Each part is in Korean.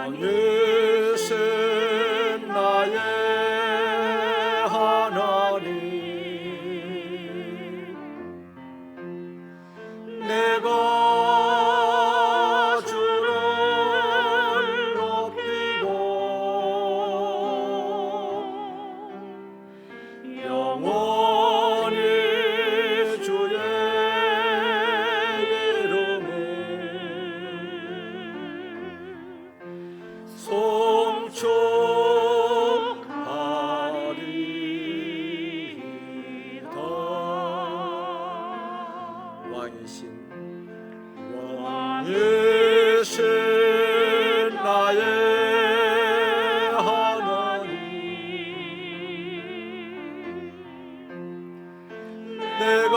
왕이신 나의 하나님, 내가 주를 높이고 영원히 주의 이름을 송축하리이다. 왕이신 나의 하나님, 내가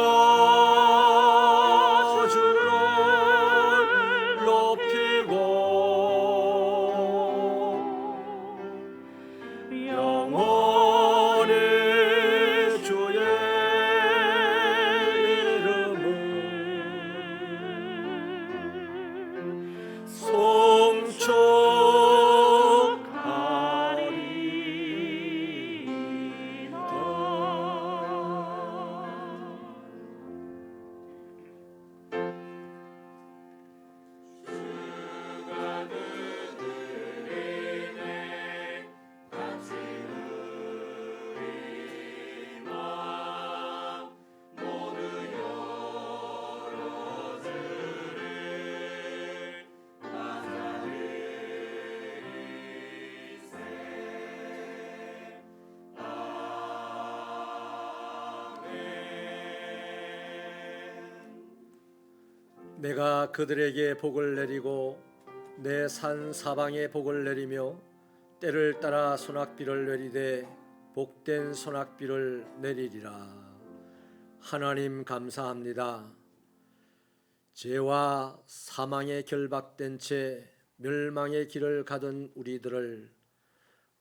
주를 높이고 영원히 주의 이름을 내가 그들에게 복을 내리고 내 산 사방에 복을 내리며 때를 따라 소낙비를 내리되 복된 소낙비를 내리리라. 하나님 감사합니다. 죄와 사망에 결박된 채 멸망의 길을 가던 우리들을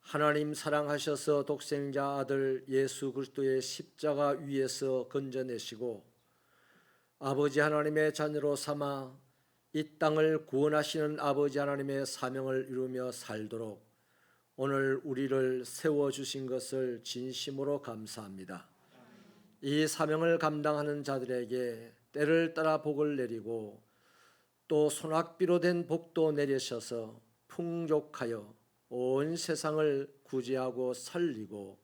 하나님 사랑하셔서 독생자 아들 예수 그리스도의 십자가 위에서 건져내시고 아버지 하나님의 자녀로 삼아 이 땅을 구원하시는 아버지 하나님의 사명을 이루며 살도록 오늘 우리를 세워주신 것을 진심으로 감사합니다. 이 사명을 감당하는 자들에게 때를 따라 복을 내리고 또 소낙비로 된 복도 내리셔서 풍족하여 온 세상을 구제하고 살리고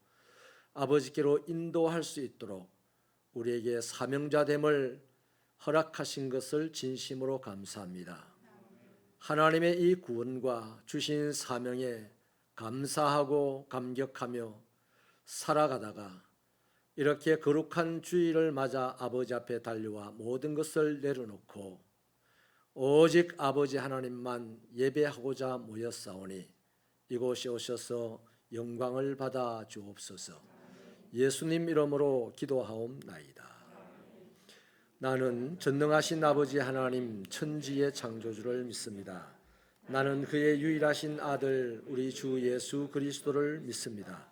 아버지께로 인도할 수 있도록 우리에게 사명자됨을 허락하신 것을 진심으로 감사합니다. 하나님의 이 구원과 주신 사명에 감사하고 감격하며 살아가다가 이렇게 거룩한 주일을 맞아 아버지 앞에 달려와 모든 것을 내려놓고 오직 아버지 하나님만 예배하고자 모였사오니 이곳에 오셔서 영광을 받아 주옵소서. 예수님 이름으로 기도하옵나이다. 나는 전능하신 아버지 하나님 천지의 창조주를 믿습니다. 나는 그의 유일하신 아들 우리 주 예수 그리스도를 믿습니다.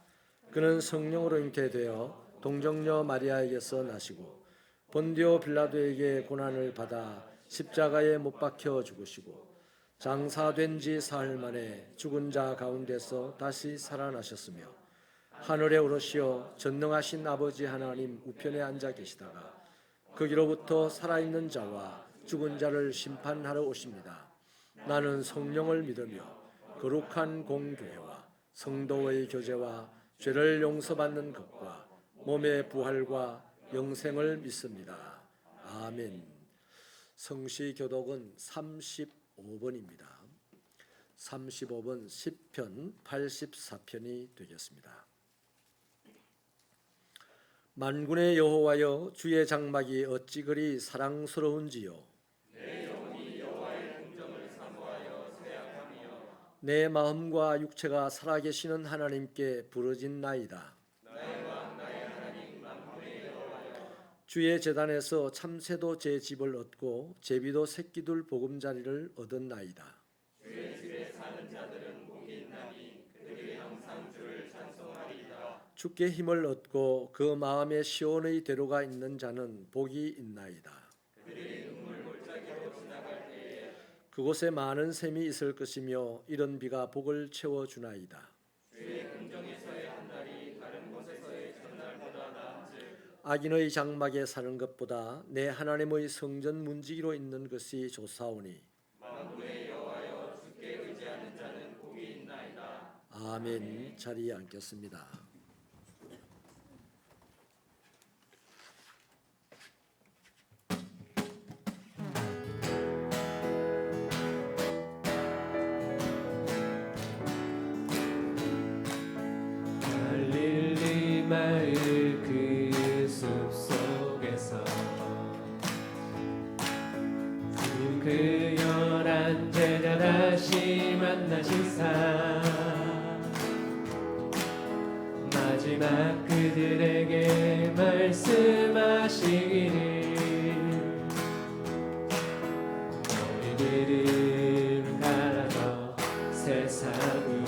그는 성령으로 잉태되어 동정녀 마리아에게서 나시고 본디오 빌라도에게 고난을 받아 십자가에 못 박혀 죽으시고 장사된 지 사흘 만에 죽은 자 가운데서 다시 살아나셨으며 하늘에 오르시어 전능하신 아버지 하나님 우편에 앉아 계시다가 거기로부터 살아있는 자와 죽은 자를 심판하러 오십니다. 나는 성령을 믿으며 거룩한 공교회와 성도의 교제와 죄를 용서받는 것과 몸의 부활과 영생을 믿습니다. 아멘. 성시교독은 35번입니다. 35번 시편 84편이 되겠습니다. 만군의 여호와여, 주의 장막이 어찌 그리 사랑스러운지요. 내 영혼이 여호와의 공정을 사모하여 쇠약하며 내 마음과 육체가 살아계시는 하나님께 부르짖나이다. 나의 왕 나의 하나님 만군의 여호와여, 주의 제단에서 참새도 제 집을 얻고 제비도 새끼둘 보금자리를 얻었나이다. 주의 집에 사는 자들은 복이 있나니 그들이 항상 주를 찬송하리이다. 주께 힘을 얻고 그 마음에 시온의 대로가 있는 자는 복이 있나이다. 그들이 눈물 골짜기로 지나갈 때에 그곳에 많은 샘이 있을 것이며 이런 비가 복을 채워주나이다. 주의 긍정에서의 한 달이 다른 곳에서의 첫날보다 나은즉 악인의 장막에 사는 것보다 내 하나님의 성전 문지기로 있는 것이 좋사오니 만군의 여호와여 주께 의지하는 자는 복이 있나이다. 아멘. 자리에 앉겠습니다. 갈릴리 마을 그 숲속에서 그 열한 제자 다시 만나시사 마지막 그들에게 말씀하시기를 너희들은 가라져 세상으로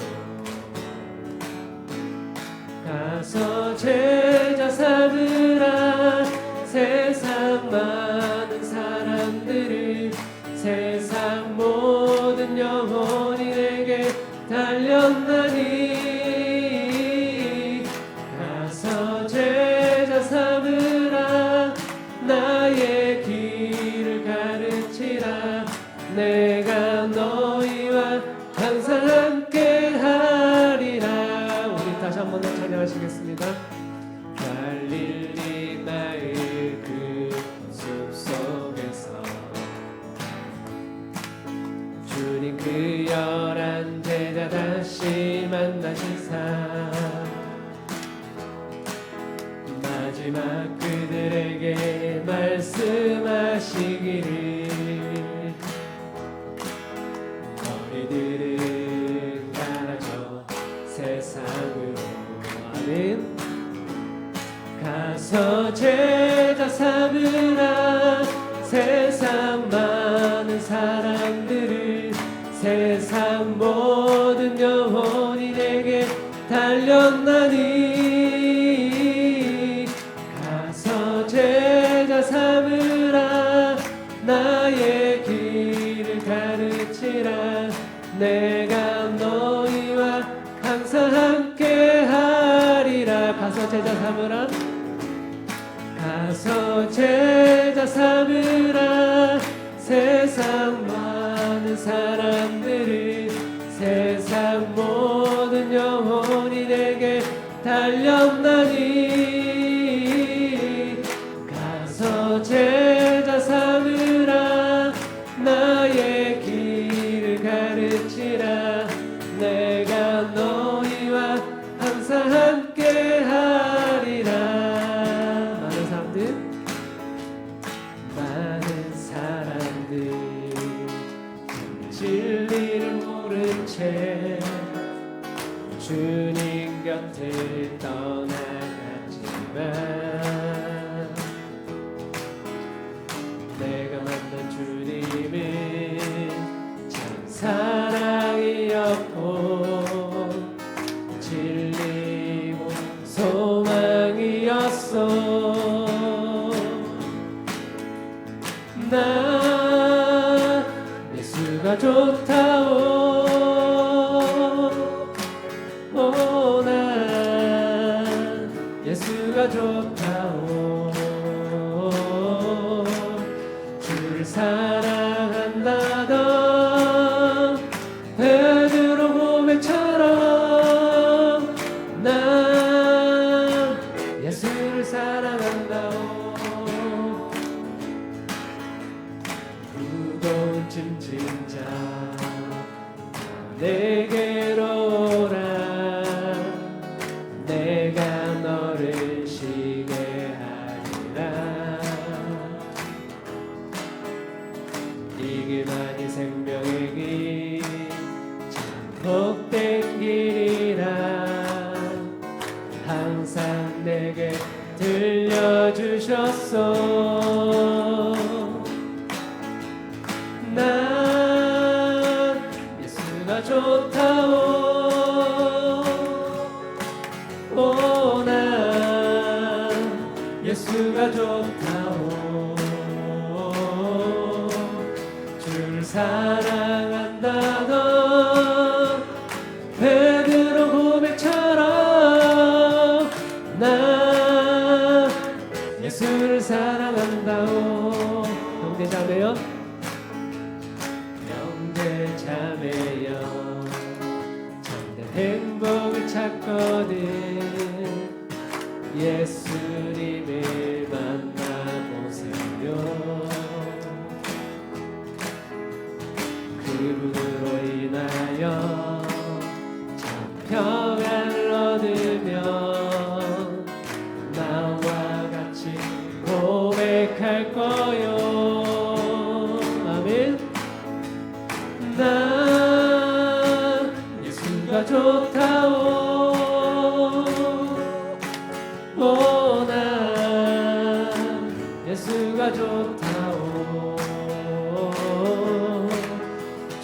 가서 제자 삼으라. 세상 많은 사람들을 세상 모든 영혼이 내게 달렸나니 가서 제자 삼으라. 나의 길을 가르치라. 내가 너희와 항상 함께 하리라. 우리 다시 한 번 더 찬양하시겠습니다. 갈릴리 마을 그 숲속에서 주님 그 열한 제자 다시 만나시사 마지막 그들에게 말씀하시기를 너희들은 가라져 세상으로. 아멘. 가서 제자 삼으라. 세상 많은 사람들을 세상 모든 영혼이 내게 달렸나니 가서 제자 삼으라. 나의 길을 가르치라. 내가 너희와 항상 함께 하리라. 가서 제자 삼으라. 가서 제자 삼으라. 세상 많은 사람들을 세상 모든 영혼이 내게 달렸나니 가서 제자 삼으라. 나의 길을 가르치라. 내가 너희와 항상 함께 하리라. 많은 사람들 진리를 모른 채 주님 곁을 떠나갔지만 내가 만난 주님은 참 사랑이었고 진리고 소망이었어. 나 예수가 좋다오. 나 예수가 좋다오. 주를 사랑한다던 베드로 고백처럼 나 예수를 사랑한다오. 무거운 짐진 자 내게로 오라. 내가 너를 쉬게 하리라. 이 길만이 생명의 길 참 복된 길이라 항상 내게 들려주셨소. 난 예수가 좋다오. 난 예수가 좋다오. 주를 사랑한다던 베드로 고백처럼 나 예수를 사랑한다오. 형제자매요, 형제자매여, 참된 행복을 찾거든 예수님을 만나보세요. 그분으로 인하여 참 평안을 얻으며 나와 같이 고백할 거요. 아멘. 나 예수가 좋다오. 나 예수가 좋다오.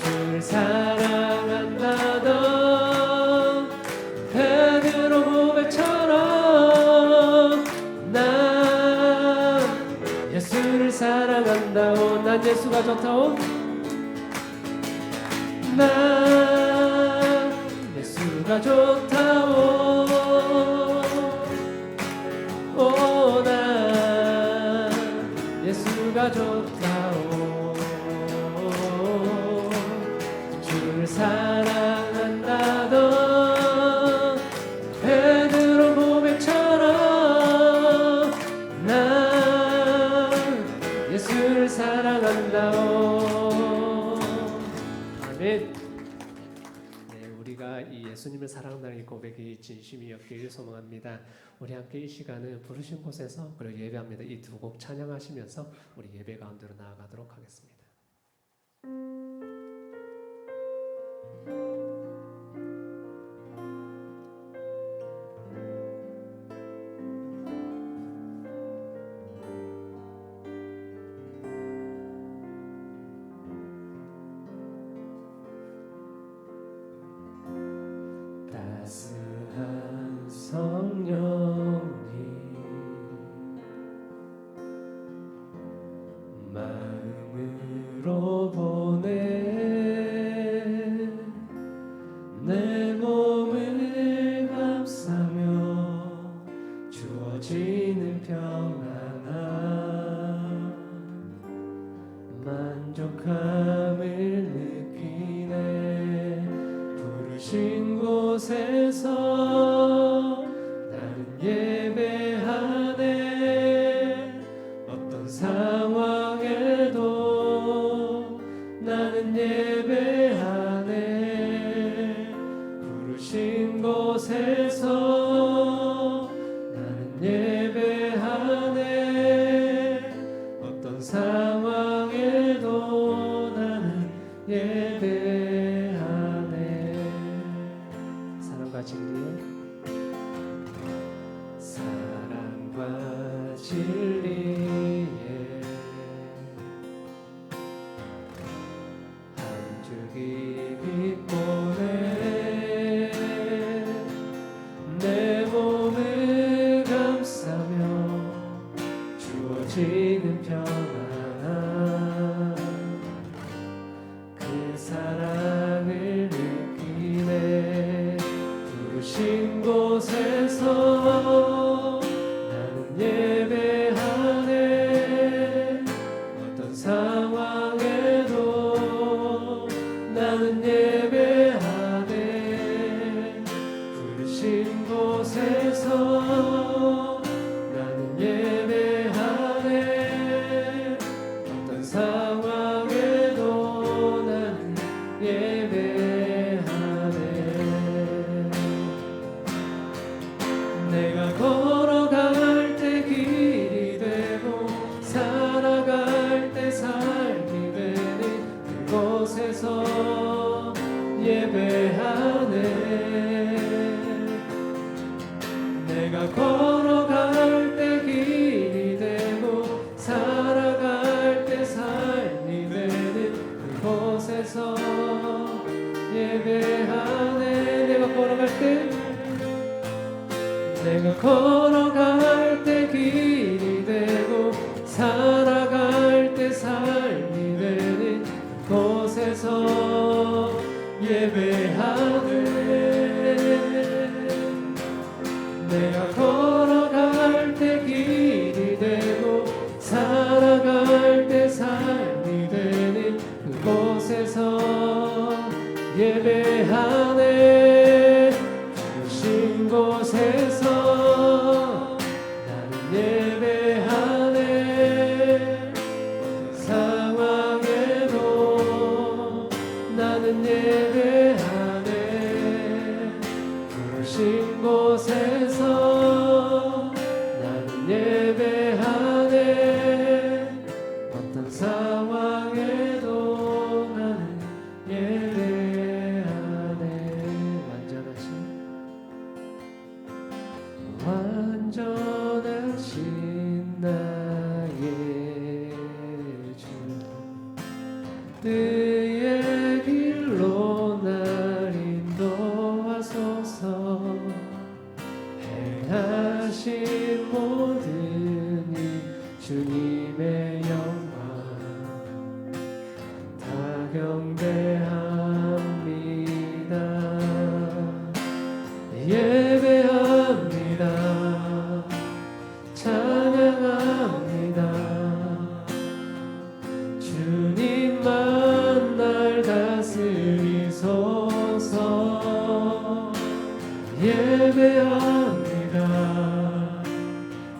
주를 사랑한다던 베드로 고백처럼 나 예수를 사랑한다오. 난 예수가 좋다오. 난 예수가 좋다오. 나 예수가 좋다오. 주를 사랑한다던 베드로 고백처럼 난 예수를 사랑한다오. 아멘. 네, 우리가 이 예수님을 사랑한다는 이 고백이 진심이었길 소망합니다. 우리 함께 이 시간은 부르신 곳에서 그리고 예배합니다. 이 두 곡 찬양하시면서 우리 예배 가운데로 나아가도록 하겠습니다. 따스한 성령님 마음으로 보내 내 몸을 감싸며 주어지는 평안함 만족함을 느끼네. 부르신 곳에서 나는 예배하네. 어떤 상황에도 나는 예배하네. 부르신 곳에서 나는 예배하네. 어떤 상황에도 나는 예배하네. 사랑과 진리에 사랑과 진리에 한 줄기 빛보내 내 몸을 감싸며 주어지는 평안함 그 사랑을 느끼네. 부르신 곳에서 나는 예배하네. 어떤 상황에도 나는 예배하네. 부르신 곳에서 나는 예배하네. 어떤 상황에도 나는 예배하네. 내가 걸어갈 때 길이 되고 살아갈 때 삶이 되는 그곳에서 예배하네. 내가 걸어갈 때 길이 되고 살아갈 때 삶이 되는 그곳에서 예배하네. 내가 걸어갈 때 내가 걸어갈 때 길이 되고 살아갈 때 삶이 되는 곳 예배하네. 내가 걸어갈 때 길이 되고 살아갈 때 삶이 되는 그곳에서 예배하네. 부르신 곳에서 나는 예배하네. 상황에도 나는 예배하네. 부르신 곳에서 나는 예배하네. 어떤 상황에도 나는 예배하네. 완전하신 나의 주, 그의 길로 날 인도하소서. 행하신 모든 일 주님의 영광 다 경배합니다. 예배합니다. 찬양합니다. 주님만 날 다스리소서. 예배합니다.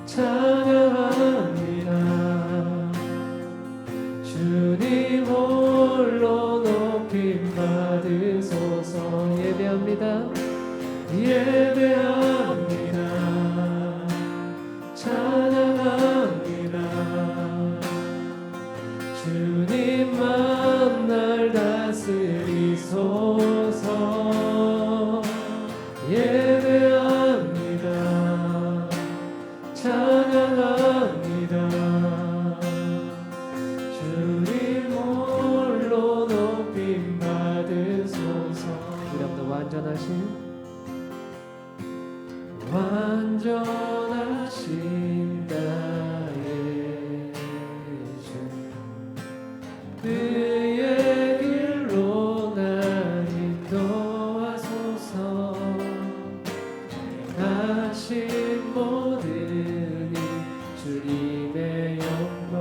찬양합니다. 주님 홀로 높임 받으소서. 예배합니다. 예배합니다. 찬양합니다. 주님만 날 다스리소서. 예배합니다. 찬양합니다. 주님 홀로 높임 받으소서. 우리 한번 더 완전하신 나의 주, 그의 길로 날 인도하소서. 행하신 모든 일 주님의 영광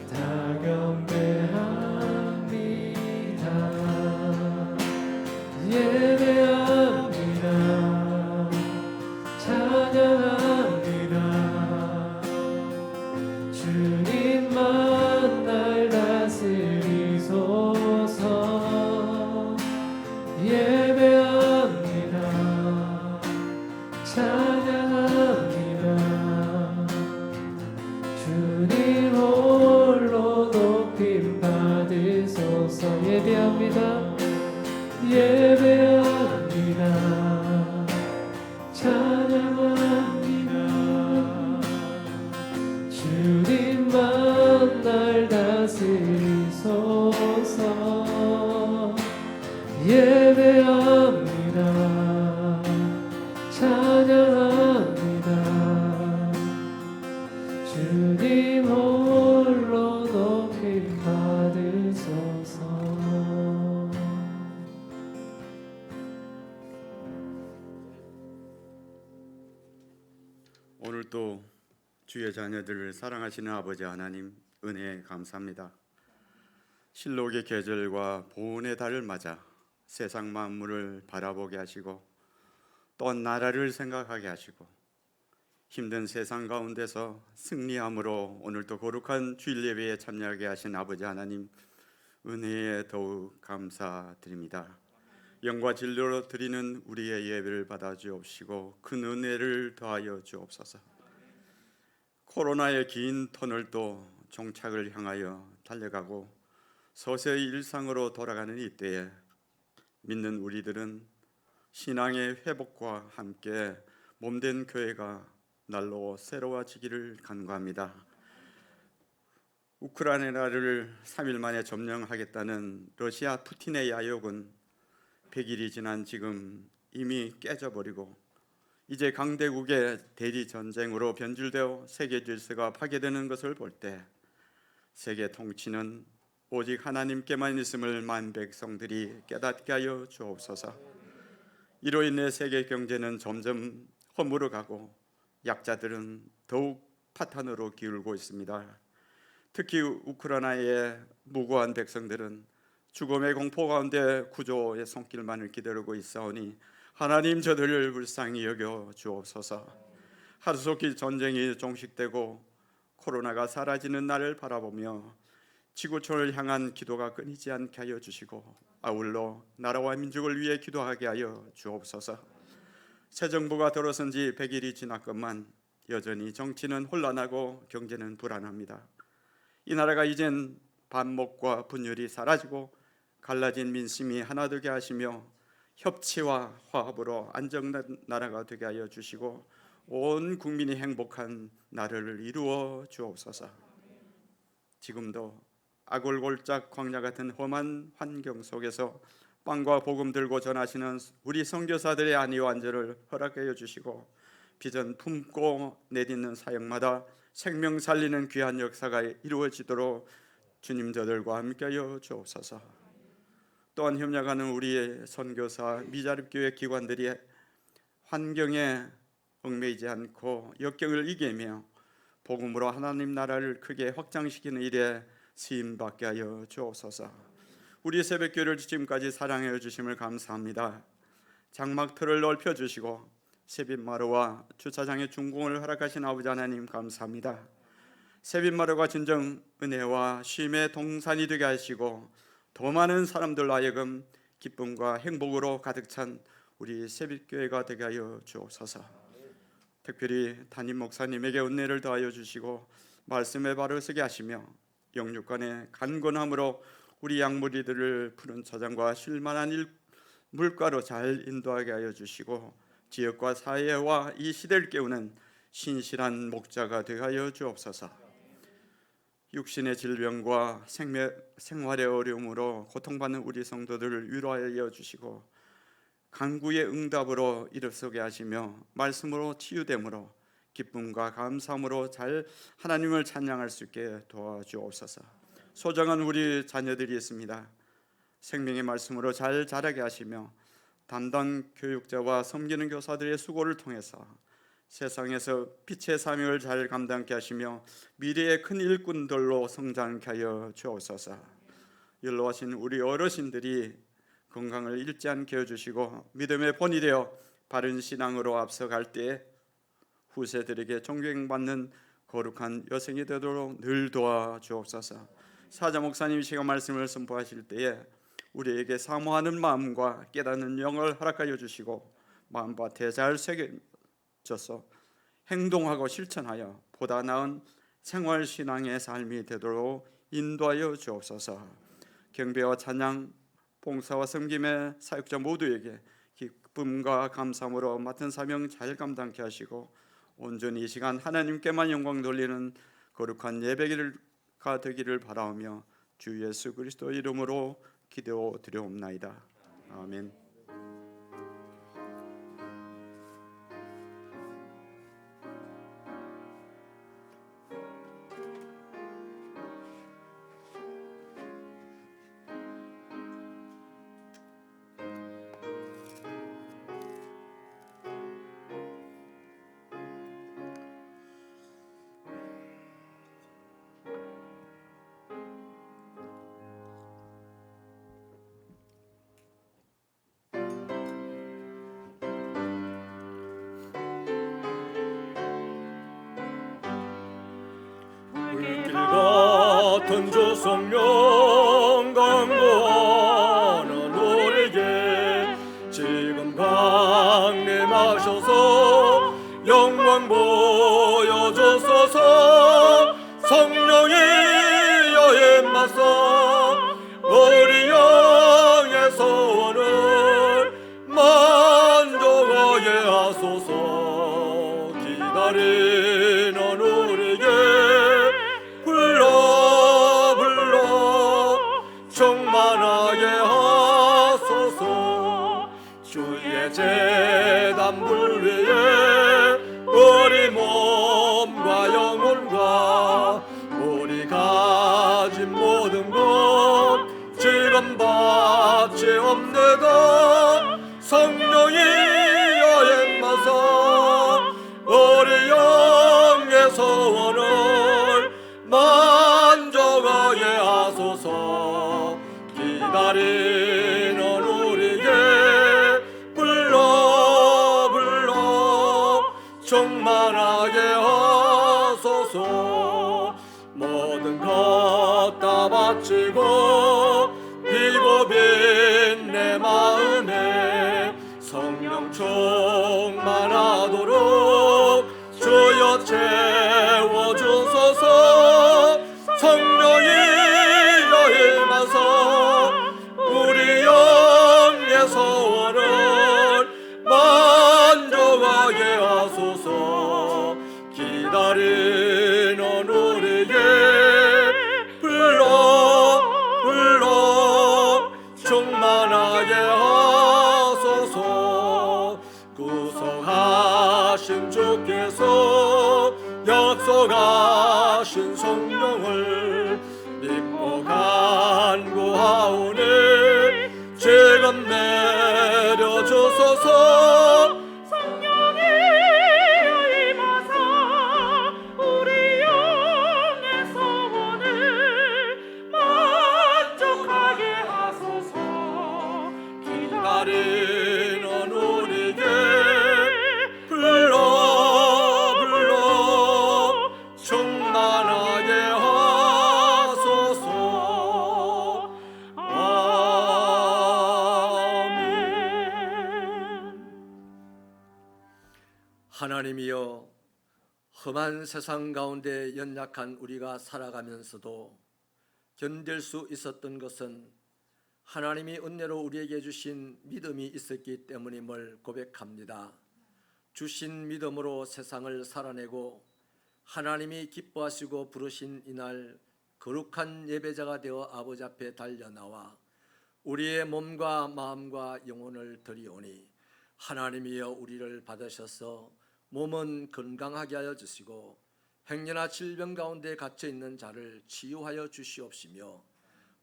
다 경배합니다. 예배합니다. 찬양합니다. 주님만 날 다스리소서. 예배합니다. 찬양합니다. 주님 홀로 높임 받으소서. 예배합니다. 예배합니다. 찬양합니다. 주님만 날 다스리소서. 예배합니다. 찬양합니다. 주님 홀로 높임 받으소서. 오늘도 주의 자녀들을 사랑하시는 아버지 하나님 은혜에 감사합니다. 실록의 계절과 보훈의 달을 맞아 세상 만물을 바라보게 하시고 또 나라를 생각하게 하시고 힘든 세상 가운데서 승리함으로 오늘도 거룩한 주일 예배에 참여하게 하신 아버지 하나님 은혜에 더욱 감사드립니다. 영과 진리로 드리는 우리의 예배를 받아 주옵시고 큰 은혜를 더하여 주옵소서. 코로나의 긴 터널도 종착을 향하여 달려가고 서서히 일상으로 돌아가는 이때에 믿는 우리들은 신앙의 회복과 함께 몸된 교회가 날로 새로워지기를 간구합니다. 우크라이나를 3일 만에 점령하겠다는 러시아 푸틴의 야욕은 100일이 지난 지금 이미 깨져버리고 이제 강대국의 대리 전쟁으로 변질되어 세계 질서가 파괴되는 것을 볼 때 세계 통치는 오직 하나님께만 있음을 만 백성들이 깨닫게 하여 주옵소서. 이로 인해 세계 경제는 점점 허물어가고 약자들은 더욱 파탄으로 기울고 있습니다. 특히 우크라이나의 무고한 백성들은 죽음의 공포 가운데 구조의 손길만을 기다리고 있사오니 하나님 저들을 불쌍히 여겨 주옵소서. 하루속히 전쟁이 종식되고 코로나가 사라지는 날을 바라보며 지구촌을 향한 기도가 끊이지 않게 하여 주시고 아울러 나라와 민족을 위해 기도하게 하여 주옵소서. 새 정부가 들어선 지 100일이 지났건만 여전히 정치는 혼란하고 경제는 불안합니다. 이 나라가 이젠 반목과 분열이 사라지고 갈라진 민심이 하나 되게 하시며 협치와 화합으로 안정된 나라가 되게 하여 주시고 온 국민이 행복한 나라를 이루어 주옵소서. 지금도 아골골짝 광야 같은 험한 환경 속에서 빵과 복음 들고 전하시는 우리 선교사들의 안위와 안전을 허락하여 주시고 비전 품고 내딛는 사역마다 생명 살리는 귀한 역사가 이루어지도록 주님 저들과 함께하여 주옵소서. 또한 협력하는 우리의 선교사 미자립교회 기관들이 환경에 얽매이지 않고 역경을 이기며 복음으로 하나님 나라를 크게 확장시키는 일에 쓰임받게 하여 주옵소서. 우리 새벽교회를 지금까지 사랑해 주심을 감사합니다. 장막터를 넓혀주시고 세빛마루와 주차장의 준공을 허락하신 아버지 하나님 감사합니다. 세빛마루가 진정 은혜와 쉼의 동산이 되게 하시고 더 많은 사람들로 하여금 기쁨과 행복으로 가득 찬 우리 새빛교회가 되게 하여 주옵소서. 특별히 담임 목사님에게 은혜를 더하여 주시고 말씀에 바로 서게 하시며 영육간의 간건함으로 우리 양무리들을 푸른 차장과 쉴만한 물가로 잘 인도하게 하여 주시고 지역과 사회와 이 시대를 깨우는 신실한 목자가 되게 하여 주옵소서. 육신의 질병과 생활의 어려움으로 고통받는 우리 성도들을 위로하여 주시고 간구의 응답으로 일어서게 하시며 말씀으로 치유됨으로 기쁨과 감사함으로 잘 하나님을 찬양할 수 있게 도와주옵소서. 소중한 우리 자녀들이 있습니다. 생명의 말씀으로 잘 자라게 하시며 담당 교육자와 섬기는 교사들의 수고를 통해서 세상에서 빛의 사명을 잘 감당케 하시며 미래의 큰 일꾼들로 성장케 하여 주옵소서. 연로하신 우리 어르신들이 건강을 잃지 않게 해주시고 믿음의 본이 되어 바른 신앙으로 앞서갈 때 후세들에게 존경받는 거룩한 여생이 되도록 늘 도와주옵소서. 사자 목사님 시간 말씀을 선포하실 때에 우리에게 사모하는 마음과 깨닫는 영을 허락하여 주시고 마음밭에 잘 새겨져서 행동하고 실천하여 보다 나은 생활신앙의 삶이 되도록 인도하여 주옵소서. 경배와 찬양, 봉사와 섬김의 사역자 모두에게 기쁨과 감사함으로 맡은 사명 잘 감당케 하시고 온전히 이 시간 하나님께만 영광 돌리는 거룩한 예배가 되기를 바라오며 주 예수 그리스도 이름으로 기도드려옵나이다. 아멘. 불길 같은 주 성령 강구하는 우리에게 지금 강림하셔서 영광 보여주소서. 성령이 여인 맞서 우리 영의 소원을 만족하게 하소서. 기다리는 우리에게 충만하게 하소서. 주의 제단불 위에 우리 몸과 영혼과 우리 가진 모든 것 바치고 비고빈 내 마음에 성령 충만하도록 주여 채워주소서. 성령이여 임하사 우리 영의 소원을 만족하게 하소서. 기다리는 우리에게 불러 충만하게 하소서. 구속하신 주께서 약속하신 성령을 믿고 간구하오니 지금 내려주소서. 성령이여 임하사 우리 영의 소원을 만족하게 하소서. 기다리는 우리에게 불러 충만하게 하소서. 아멘. 하나님이여, 험한 세상 가운데 연약한 우리가 살아가면서도 견딜 수 있었던 것은 하나님이 은혜로 우리에게 주신 믿음이 있었기 때문임을 고백합니다. 주신 믿음으로 세상을 살아내고 하나님이 기뻐하시고 부르신 이날 거룩한 예배자가 되어 아버지 앞에 달려나와 우리의 몸과 마음과 영혼을 드리오니 하나님이여 우리를 받으셔서 몸은 건강하게 하여 주시고 행여나 질병 가운데 갇혀 있는 자를 치유하여 주시옵시며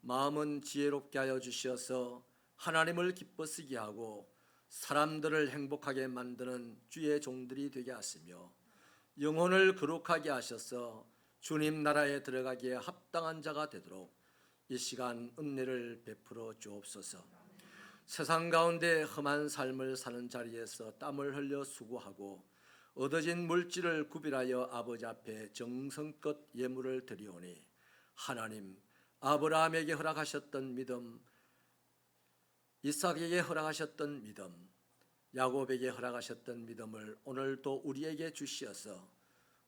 마음은 지혜롭게 하여 주시어서 하나님을 기쁘시게 하고 사람들을 행복하게 만드는 주의 종들이 되게 하시며 영혼을 거룩하게 하셔서 주님 나라에 들어가기에 합당한 자가 되도록 이 시간 은혜를 베풀어 주옵소서. 세상 가운데 험한 삶을 사는 자리에서 땀을 흘려 수고하고 얻어진 물질을 구별하여 아버지 앞에 정성껏 예물을 드리오니 하나님, 아브라함에게 허락하셨던 믿음, 이삭에게 허락하셨던 믿음, 야곱에게 허락하셨던 믿음을 오늘도 우리에게 주시어서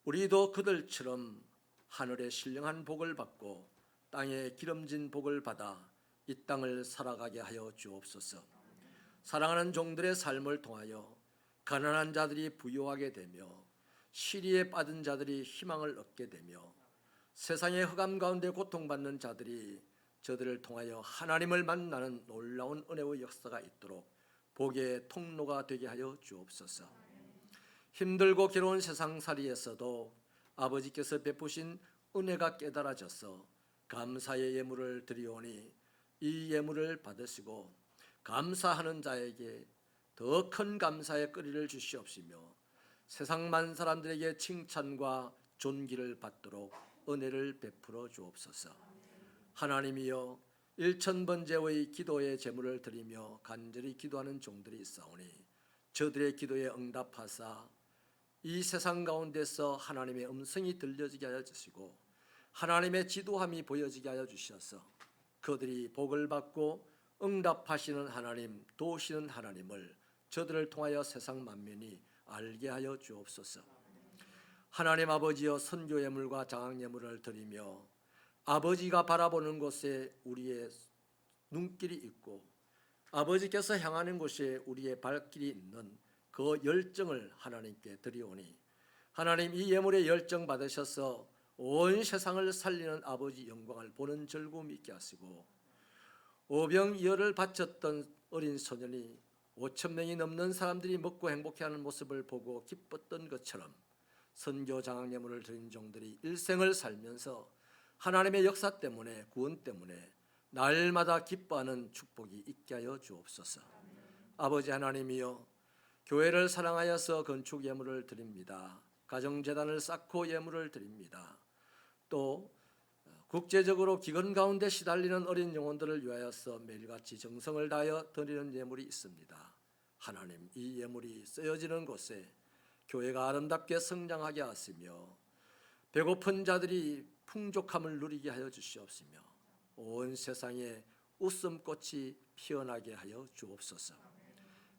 우리도 그들처럼 하늘의 신령한 복을 받고 땅에 기름진 복을 받아 이 땅을 살아가게 하여 주옵소서. 사랑하는 종들의 삶을 통하여 가난한 자들이 부유하게 되며 시리에 빠진 자들이 희망을 얻게 되며 세상의 흑암 가운데 고통받는 자들이 저들을 통하여 하나님을 만나는 놀라운 은혜의 역사가 있도록 복의 통로가 되게 하여 주옵소서. 힘들고 괴로운 세상살이에서도 아버지께서 베푸신 은혜가 깨달아져서 감사의 예물을 드리오니 이 예물을 받으시고 감사하는 자에게 더 큰 감사의 거리를 주시옵시며 세상 만 사람들에게 칭찬과 존귀를 받도록 은혜를 베풀어 주옵소서. 하나님이여, 1000번째의 기도의 제물을 드리며 간절히 기도하는 종들이 있사오니 저들의 기도에 응답하사 이 세상 가운데서 하나님의 음성이 들려지게 하여 주시고 하나님의 지도함이 보여지게 하여 주셔서 그들이 복을 받고 응답하시는 하나님, 도우시는 하나님을 저들을 통하여 세상 만민이 알게 하여 주옵소서. 하나님 아버지여, 선교 예물과 장학 예물을 드리며 아버지가 바라보는 곳에 우리의 눈길이 있고 아버지께서 향하는 곳에 우리의 발길이 있는 그 열정을 하나님께 드리오니 하나님, 이 예물의 열정 받으셔서 온 세상을 살리는 아버지 영광을 보는 즐거움이 있게 하시고 오병이어를 바쳤던 어린 소년이 5,000명이 넘는 사람들이 먹고 행복해하는 모습을 보고 기뻤던 것처럼 선교 장학 예물을 드린 종들이 일생을 살면서 하나님의 역사 때문에, 구원 때문에 날마다 기뻐하는 축복이 있게 하여 주옵소서. 아버지 하나님이여, 교회를 사랑하여서 건축 예물을 드립니다. 가정재단을 쌓고 예물을 드립니다. 또 국제적으로 기근 가운데 시달리는 어린 영혼들을 위하여서 매일같이 정성을 다하여 드리는 예물이 있습니다. 하나님, 이 예물이 쓰여지는 곳에 교회가 아름답게 성장하게 하시며 배고픈 자들이 풍족함을 누리게 하여 주시옵시며 온 세상에 웃음꽃이 피어나게 하여 주옵소서.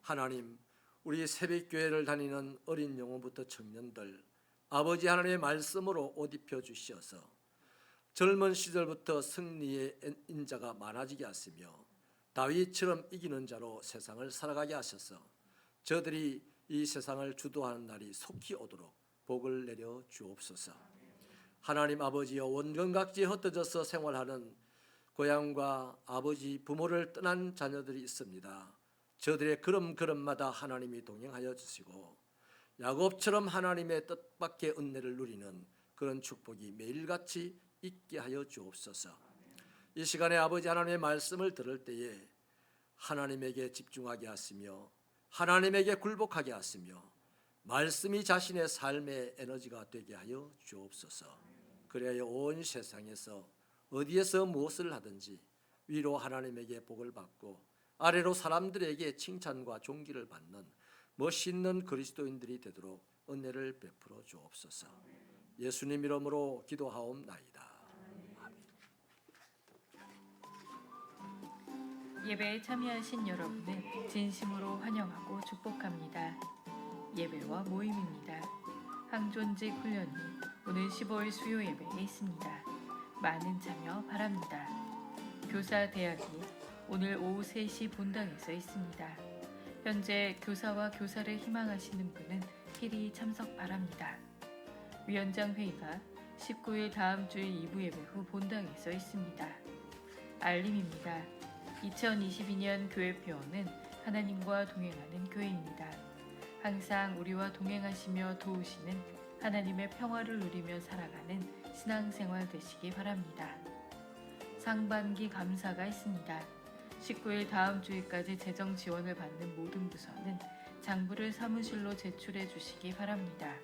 하나님, 우리 새벽교회를 다니는 어린 영혼부터 청년들, 아버지 하나님의 말씀으로 옷 입혀 주시어서 젊은 시절부터 승리의 인자가 많아지게 하시며 다윗처럼 이기는 자로 세상을 살아가게 하셔서 저들이 이 세상을 주도하는 날이 속히 오도록 복을 내려 주옵소서. 하나님 아버지여, 원근각지에 흩어져서 생활하는 고향과 아버지 부모를 떠난 자녀들이 있습니다. 저들의 걸음걸음마다 하나님이 동행하여 주시고 야곱처럼 하나님의 뜻밖의 은혜를 누리는 그런 축복이 매일같이 있게 하여 주옵소서. 이 시간에 아버지 하나님의 말씀을 들을 때에 하나님에게 집중하게 하시며 하나님에게 굴복하게 하시며 말씀이 자신의 삶의 에너지가 되게 하여 주옵소서. 그래야 온 세상에서 어디에서 무엇을 하든지 위로 하나님에게 복을 받고 아래로 사람들에게 칭찬과 존귀를 받는 멋있는 그리스도인들이 되도록 은혜를 베풀어 주옵소서. 예수님 이름으로 기도하옵나이다. 예배에 참여하신 여러분을 진심으로 환영하고 축복합니다. 예배와 모임입니다. 항존직 훈련이 오는 15일 수요 예배에 있습니다. 많은 참여 바랍니다. 교사 대학이 오늘 오후 3시 본당에서 있습니다. 현재 교사와 교사를 희망하시는 분은 필히 참석 바랍니다. 위원장 회의가 19일 다음 주일 2부 예배 후 본당에서 있습니다. 알림입니다. 2022년 교회 표어는 하나님과 동행하는 교회입니다. 항상 우리와 동행하시며 도우시는 하나님의 평화를 누리며 살아가는 신앙생활 되시기 바랍니다. 상반기 감사가 있습니다. 19일 다음 주일까지 재정 지원을 받는 모든 부서는 장부를 사무실로 제출해 주시기 바랍니다.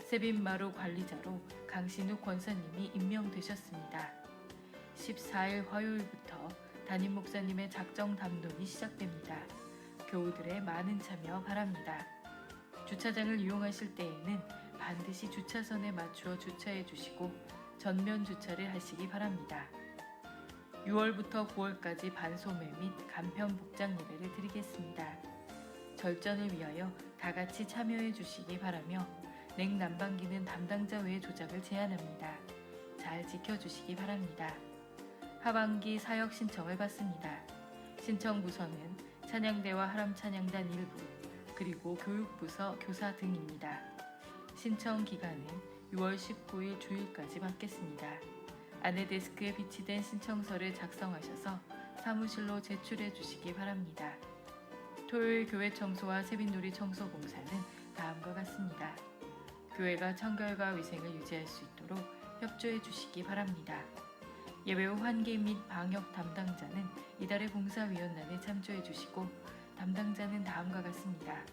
세빈마루 관리자로 강신욱 권사님이 임명되셨습니다. 14일 화요일부터 담임 목사님의 작정 담론이 시작됩니다. 교우들의 많은 참여 바랍니다. 주차장을 이용하실 때에는 반드시 주차선에 맞추어 주차해 주시고 전면 주차를 하시기 바랍니다. 6월부터 9월까지 반소매 및 간편 복장 예배를 드리겠습니다. 절전을 위하여 다 같이 참여해 주시기 바라며 냉난방기는 담당자 외에 조작을 제한합니다. 잘 지켜주시기 바랍니다. 하반기 사역 신청을 받습니다. 신청 부서는 찬양대와 하람찬양단 일부 그리고 교육부서 교사 등입니다. 신청 기간은 6월 19일 주일까지 받겠습니다. 안내 데스크에 비치된 신청서를 작성하셔서 사무실로 제출해 주시기 바랍니다. 토요일 교회 청소와 세빈놀이 청소 공사는 다음과 같습니다. 교회가 청결과 위생을 유지할 수 있도록 협조해 주시기 바랍니다. 예배 후 환기 및 방역 담당자는 이달의 봉사위원단에 참조해 주시고 담당자는 다음과 같습니다.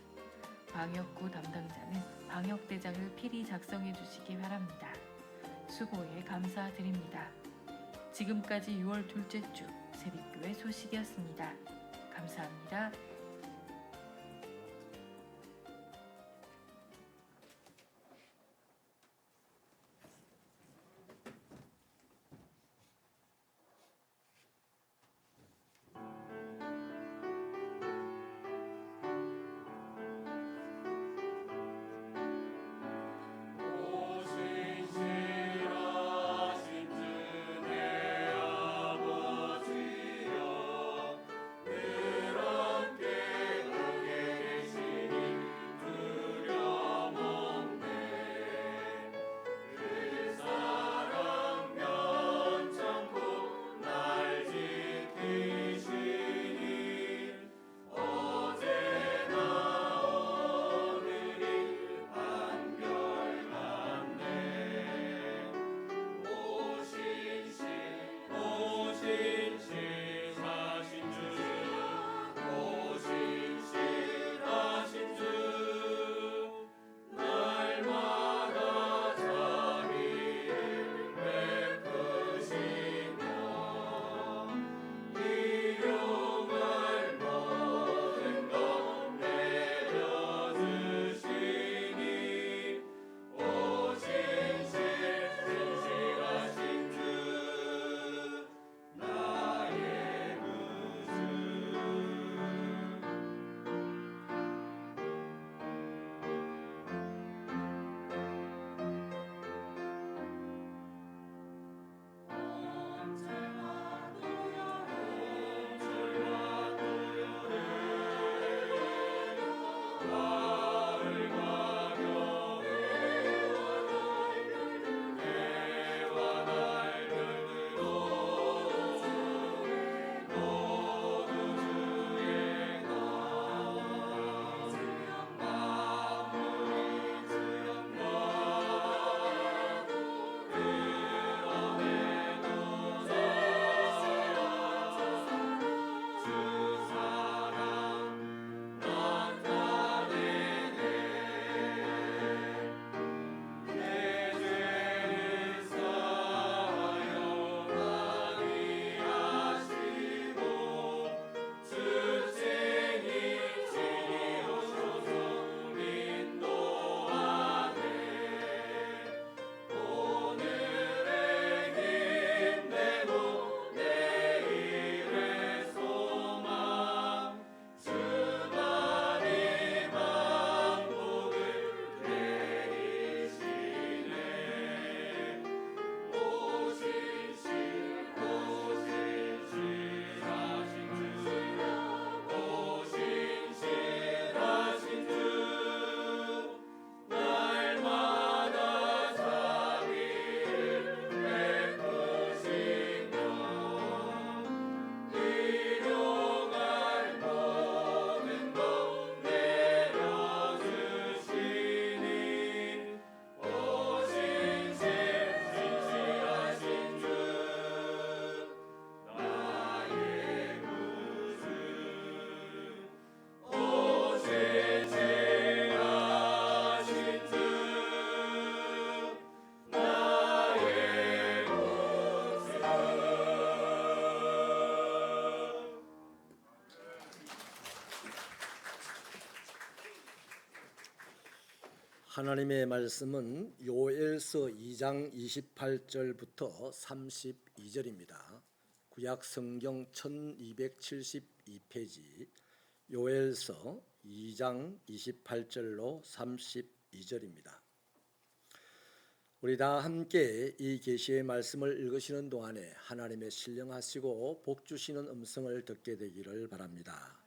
방역구 담당자는 방역대장을 필히 작성해 주시기 바랍니다. 수고에 감사드립니다. 지금까지 6월 둘째 주 새벽교회 소식이었습니다. 감사합니다. 신실하신 주의 아버지여 늘 함께 하나님의 말씀은 요엘서 2장 28절부터 32절입니다. 구약 성경 1272페이지 요엘서 2장 28절로 32절입니다. 우리 다 함께 이 계시의 말씀을 읽으시는 동안에 하나님의 신령하시고 복 주시는 음성을 듣게 되기를 바랍니다.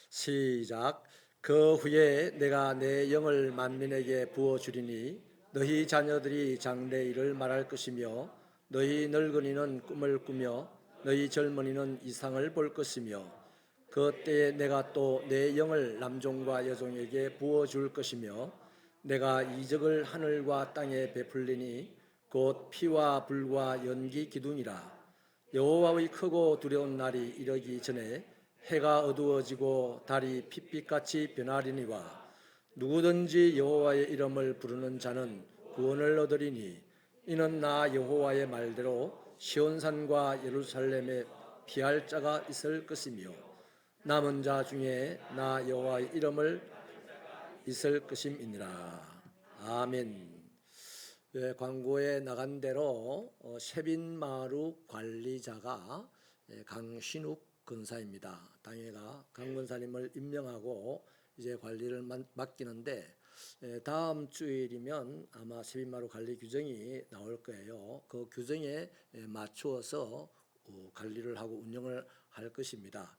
시작. 그 후에 내가 내 영을 만민에게 부어주리니 너희 자녀들이 장래일을 말할 것이며 너희 늙은이는 꿈을 꾸며 너희 젊은이는 이상을 볼 것이며 그때에 내가 또 내 영을 남종과 여종에게 부어줄 것이며 내가 이적을 하늘과 땅에 베풀리니 곧 피와 불과 연기 기둥이라. 여호와의 크고 두려운 날이 이르기 전에 해가 어두워지고 달이 핏빛같이 변하리니와 누구든지 여호와의 이름을 부르는 자는 구원을 얻으리니 이는 나 여호와의 말대로 시온산과 예루살렘에 피할 자가 있을 것이며 남은 자 중에 나 여호와의 이름을 있을 것임이니라. 아멘. 광고에 나간 대로 세빈마루 관리자가 강신욱 근사입니다. 당회가 강 근사님을 임명하고 이제 관리를 맡기는데 다음 주일이면 아마 세빈마루 관리 규정이 나올 거예요. 그 규정에 맞추어서 관리를 하고 운영을 할 것입니다.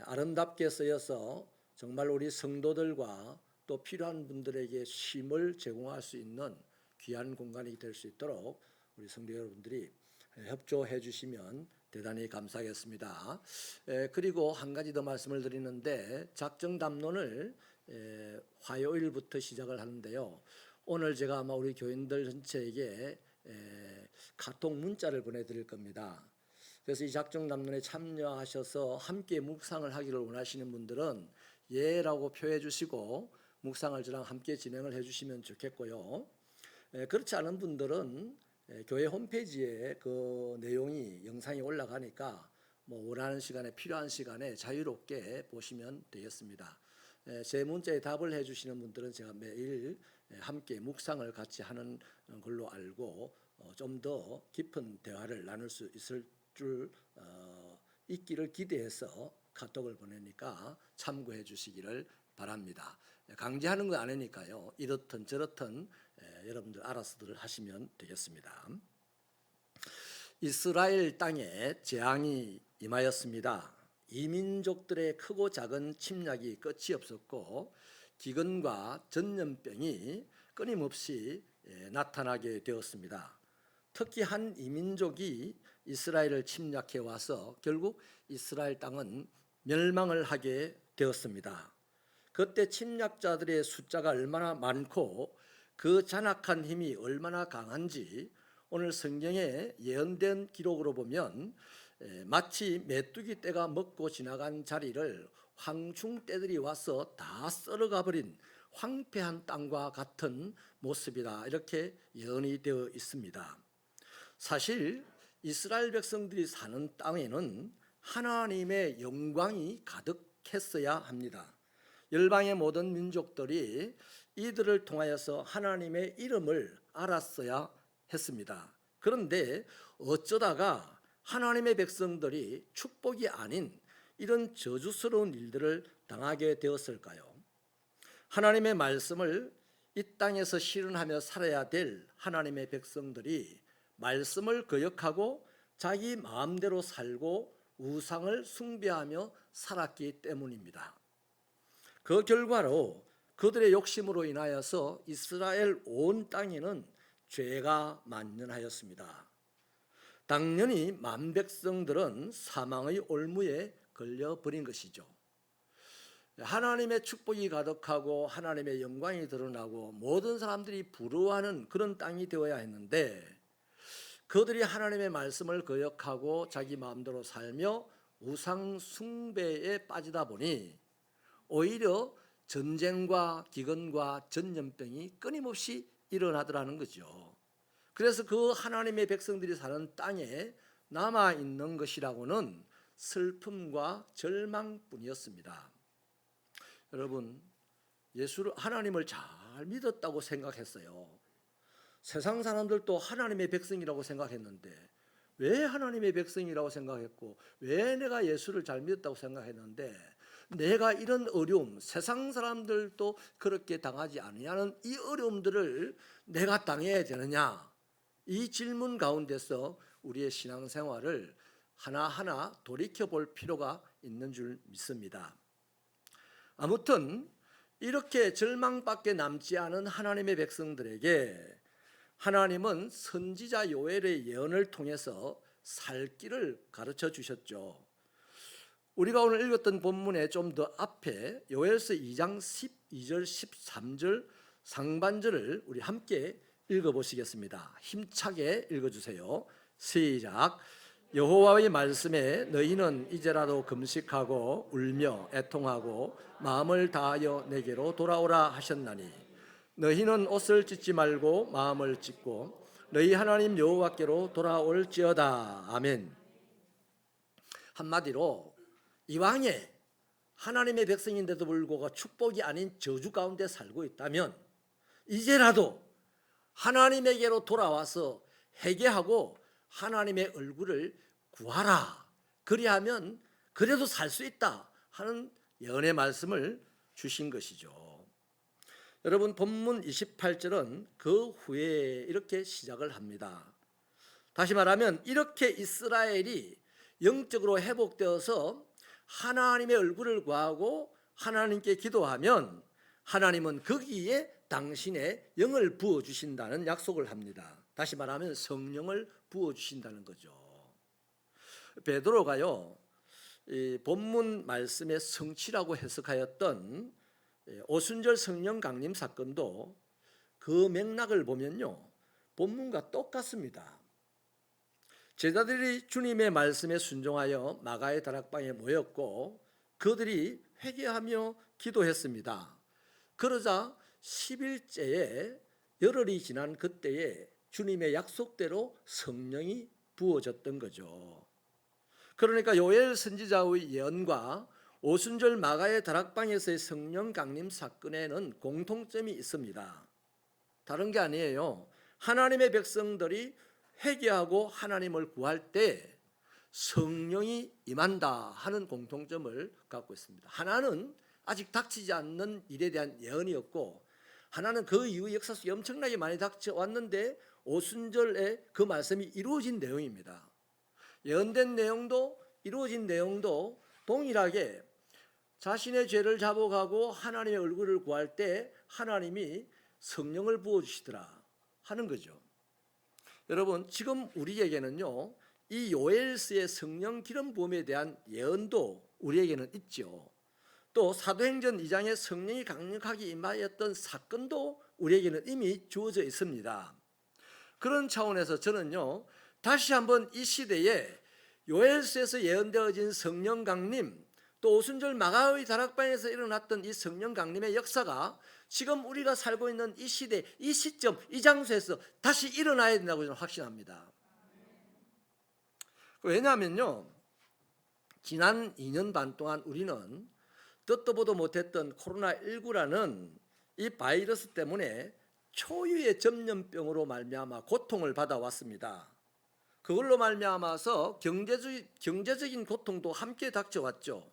아름답게 쓰여서 정말 우리 성도들과 또 필요한 분들에게 쉼을 제공할 수 있는 귀한 공간이 될 수 있도록 우리 성도 여러분들이 협조해 주시면 대단히 감사하겠습니다. 그리고 한 가지 더 말씀을 드리는데 작정 담론을 화요일부터 시작을 하는데요. 오늘 제가 아마 우리 교인들 전체에게 카톡 문자를 보내드릴 겁니다. 그래서 이 작정 담론에 참여하셔서 함께 묵상을 하기를 원하시는 분들은 예라고 표해 주시고 묵상을 저랑 함께 진행을 해 주시면 좋겠고요. 그렇지 않은 분들은 교회 홈페이지에 그 내용이 영상이 올라가니까 뭐 원하는 시간에 필요한 시간에 자유롭게 보시면 되겠습니다. 제 문자에 답을 해주시는 분들은 제가 매일 함께 묵상을 같이 하는 걸로 알고 좀 더 깊은 대화를 나눌 수 있을 줄 있기를 기대해서 카톡을 보내니까 참고해 주시기를 바랍니다. 강제하는 거 아니니까요. 이렇든 저렇든 여러분들 알아서들 하시면 되겠습니다. 이스라엘 땅에 재앙이 임하였습니다. 이민족들의 크고 작은 침략이 끝이 없었고 기근과 전염병이 끊임없이 나타나게 되었습니다. 특히 한 이민족이 이스라엘을 침략해 와서 결국 이스라엘 땅은 멸망을 하게 되었습니다. 그때 침략자들의 숫자가 얼마나 많고 그 잔악한 힘이 얼마나 강한지 오늘 성경에 예언된 기록으로 보면 마치 메뚜기 떼가 먹고 지나간 자리를 황충떼들이 와서 다 썰어가 버린 황폐한 땅과 같은 모습이다, 이렇게 예언이 되어 있습니다. 사실 이스라엘 백성들이 사는 땅에는 하나님의 영광이 가득했어야 합니다. 열방의 모든 민족들이 이들을 통하여서 하나님의 이름을 알았어야 했습니다. 그런데 어쩌다가 하나님의 백성들이 축복이 아닌 이런 저주스러운 일들을 당하게 되었을까요? 하나님의 말씀을 이 땅에서 실현하며 살아야 될 하나님의 백성들이 말씀을 거역하고 자기 마음대로 살고 우상을 숭배하며 살았기 때문입니다. 그 결과로 그들의 욕심으로 인하여서 이스라엘 온 땅에는 죄가 만연하였습니다. 당연히 만백성들은 사망의 올무에 걸려버린 것이죠. 하나님의 축복이 가득하고 하나님의 영광이 드러나고 모든 사람들이 부러워하는 그런 땅이 되어야 했는데 그들이 하나님의 말씀을 거역하고 자기 마음대로 살며 우상 숭배에 빠지다 보니 오히려 전쟁과 기근과 전염병이 끊임없이 일어나더라는 거죠. 그래서 그 하나님의 백성들이 사는 땅에 남아있는 것이라고는 슬픔과 절망뿐이었습니다. 여러분, 하나님을 잘 잘 믿었다고 생각했어요. 세상 사람들도 하나님의 백성이라고 생각했는데 왜 하나님의 백성이라고 생각했고 왜 내가 예수를 잘 믿었다고 생각했는데 내가 이런 어려움, 세상 사람들도 그렇게 당하지 않느냐는 이 어려움들을 내가 당해야 되느냐, 이 질문 가운데서 우리의 신앙생활을 하나하나 돌이켜볼 필요가 있는 줄 믿습니다. 아무튼 이렇게 절망밖에 남지 않은 하나님의 백성들에게 하나님은 선지자 요엘의 예언을 통해서 살 길을 가르쳐 주셨죠. 우리가 오늘 읽었던 본문의 좀 더 앞에 요엘서 2장 12절 13절 상반절을 우리 함께 읽어보시겠습니다. 힘차게 읽어주세요. 시작. 여호와의 말씀에 너희는 이제라도 금식하고 울며 애통하고 마음을 다하여 내게로 돌아오라 하셨나니 너희는 옷을 찢지 말고 마음을 찢고 너희 하나님 여호와께로 돌아올지어다. 아멘. 한마디로 이왕에 하나님의 백성인데도 불구하고 축복이 아닌 저주 가운데 살고 있다면 이제라도 하나님에게로 돌아와서 회개하고 하나님의 얼굴을 구하라. 그리하면 그래도 살 수 있다 하는 예언의 말씀을 주신 것이죠. 여러분, 본문 28절은 그 후에 이렇게 시작을 합니다. 다시 말하면 이렇게 이스라엘이 영적으로 회복되어서 하나님의 얼굴을 구하고 하나님께 기도하면 하나님은 거기에 당신의 영을 부어주신다는 약속을 합니다. 다시 말하면 성령을 부어주신다는 거죠. 베드로가요, 이 본문 말씀의 성취라고 해석하였던 오순절 성령 강림 사건도 그 맥락을 보면요, 본문과 똑같습니다. 제자들이 주님의 말씀에 순종하여 마가의 다락방에 모였고 그들이 회개하며 기도했습니다. 그러자 10일째에 열흘이 지난 그때에 주님의 약속대로 성령이 부어졌던 거죠. 그러니까 요엘 선지자의 예언과 오순절 마가의 다락방에서의 성령 강림 사건에는 공통점이 있습니다. 다른 게 아니에요. 하나님의 백성들이 회개하고 하나님을 구할 때 성령이 임한다 하는 공통점을 갖고 있습니다. 하나는 아직 닥치지 않는 일에 대한 예언이었고 하나는 그 이후 역사 속에 엄청나게 많이 닥쳐왔는데 오순절에 그 말씀이 이루어진 내용입니다. 예언된 내용도 이루어진 내용도 동일하게 자신의 죄를 자복하고 하나님의 얼굴을 구할 때 하나님이 성령을 부어주시더라 하는 거죠. 여러분, 지금 우리에게는요, 이 요엘서의 성령 기름 부음에 대한 예언도 우리에게는 있죠. 또 사도행전 2장에 성령이 강력하게 임하였던 사건도 우리에게는 이미 주어져 있습니다. 그런 차원에서 저는요, 다시 한번 이 시대에 요엘서에서 예언되어진 성령 강림, 또 오순절 마가의 다락방에서 일어났던 이 성령 강림의 역사가 지금 우리가 살고 있는 이 시대, 이 시점, 이 장소에서 다시 일어나야 된다고 저는 확신합니다. 왜냐하면요, 지난 2년 반 동안 우리는 듣도 보도 못했던 코로나19라는 이 바이러스 때문에 초유의 전염병으로 말미암아 고통을 받아왔습니다. 그걸로 말미암아서 경제적인 고통도 함께 닥쳐왔죠.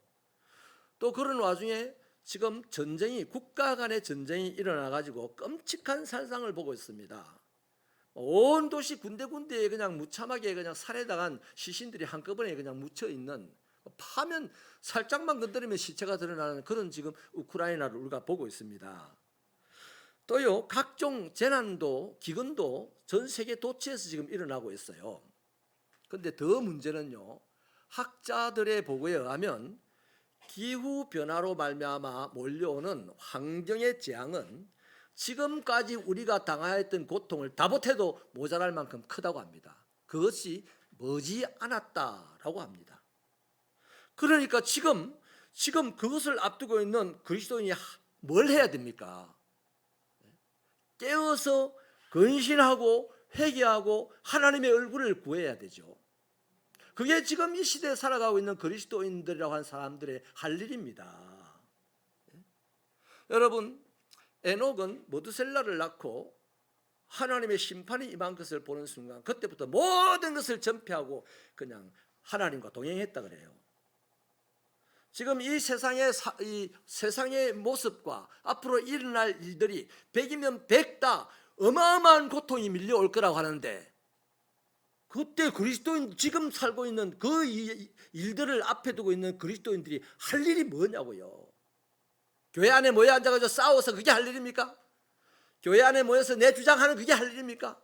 또 그런 와중에 지금 전쟁이, 국가 간의 전쟁이 일어나가지고 끔찍한 살상을 보고 있습니다. 온 도시 군데군데에 그냥 무참하게 그냥 살해당한 시신들이 한꺼번에 그냥 묻혀 있는, 파면 살짝만 건드리면 시체가 드러나는 그런 지금 우크라이나를 우리가 보고 있습니다. 또요, 각종 재난도 기근도 전 세계 도처에서 지금 일어나고 있어요. 그런데 더 문제는요, 학자들의 보고에 의하면 기후 변화로 말미암아 몰려오는 환경의 재앙은 지금까지 우리가 당하였던 고통을 다 보태도 모자랄 만큼 크다고 합니다. 그것이 머지않았다라고 합니다. 그러니까 지금 그것을 앞두고 있는 그리스도인이 뭘 해야 됩니까? 깨어서 근신하고 회개하고 하나님의 얼굴을 구해야 되죠. 그게 지금 이 시대에 살아가고 있는 그리스도인들이라고 하는 사람들의 할 일입니다. 여러분, 에녹은 모두셀라를 낳고 하나님의 심판이 임한 것을 보는 순간 그때부터 모든 것을 전폐하고 그냥 하나님과 동행했다 그래요. 지금 이 세상의 모습과 앞으로 일어날 일들이 100이면 100다 어마어마한 고통이 밀려올 거라고 하는데, 그때 그리스도인 지금 살고 있는 그 일들을 앞에 두고 있는 그리스도인들이 할 일이 뭐냐고요. 교회 안에 모여 앉아가지고 싸워서 그게 할 일입니까? 교회 안에 모여서 내 주장하는 그게 할 일입니까?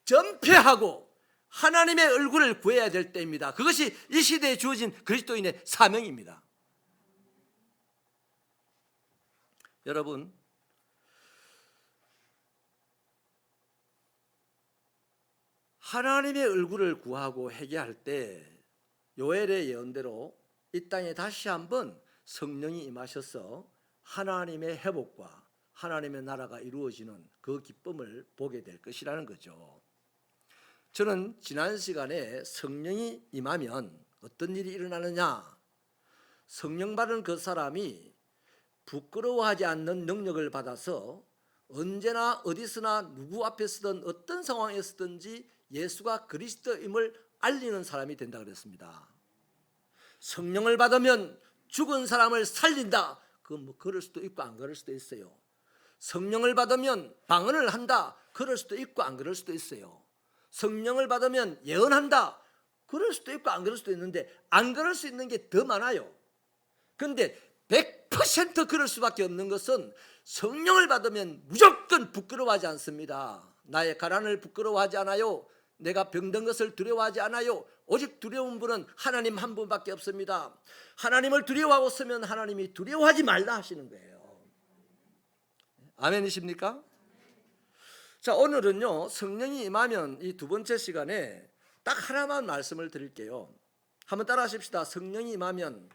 전폐하고 하나님의 얼굴을 구해야 될 때입니다. 그것이 이 시대에 주어진 그리스도인의 사명입니다. 여러분, 하나님의 얼굴을 구하고 회개할 때 요엘의 예언대로 이 땅에 다시 한번 성령이 임하셔서 하나님의 회복과 하나님의 나라가 이루어지는 그 기쁨을 보게 될 것이라는 거죠. 저는 지난 시간에 성령이 임하면 어떤 일이 일어나느냐, 성령 받은 그 사람이 부끄러워하지 않는 능력을 받아서 언제나 어디서나 누구 앞에서든 어떤 상황에서든지 예수가 그리스도임을 알리는 사람이 된다 그랬습니다. 성령을 받으면 죽은 사람을 살린다. 뭐 그럴 수도 있고 안 그럴 수도 있어요. 성령을 받으면 방언을 한다. 그럴 수도 있고 안 그럴 수도 있어요. 성령을 받으면 예언한다. 그럴 수도 있고 안 그럴 수도 있는데 안 그럴 수 있는 게 더 많아요. 그런데 100% 그럴 수밖에 없는 것은 성령을 받으면 무조건 부끄러워하지 않습니다. 나의 가난을 부끄러워하지 않아요. 내가 병든 것을 두려워하지 않아요. 오직 두려운 분은 하나님 한 분밖에 없습니다. 하나님을 두려워하고 있으면 하나님이 두려워하지 말라 하시는 거예요. 아멘이십니까? 자, 오늘은요 성령이 임하면 이 두 번째 시간에 딱 하나만 말씀을 드릴게요. 한번 따라 하십시다. 성령이 임하면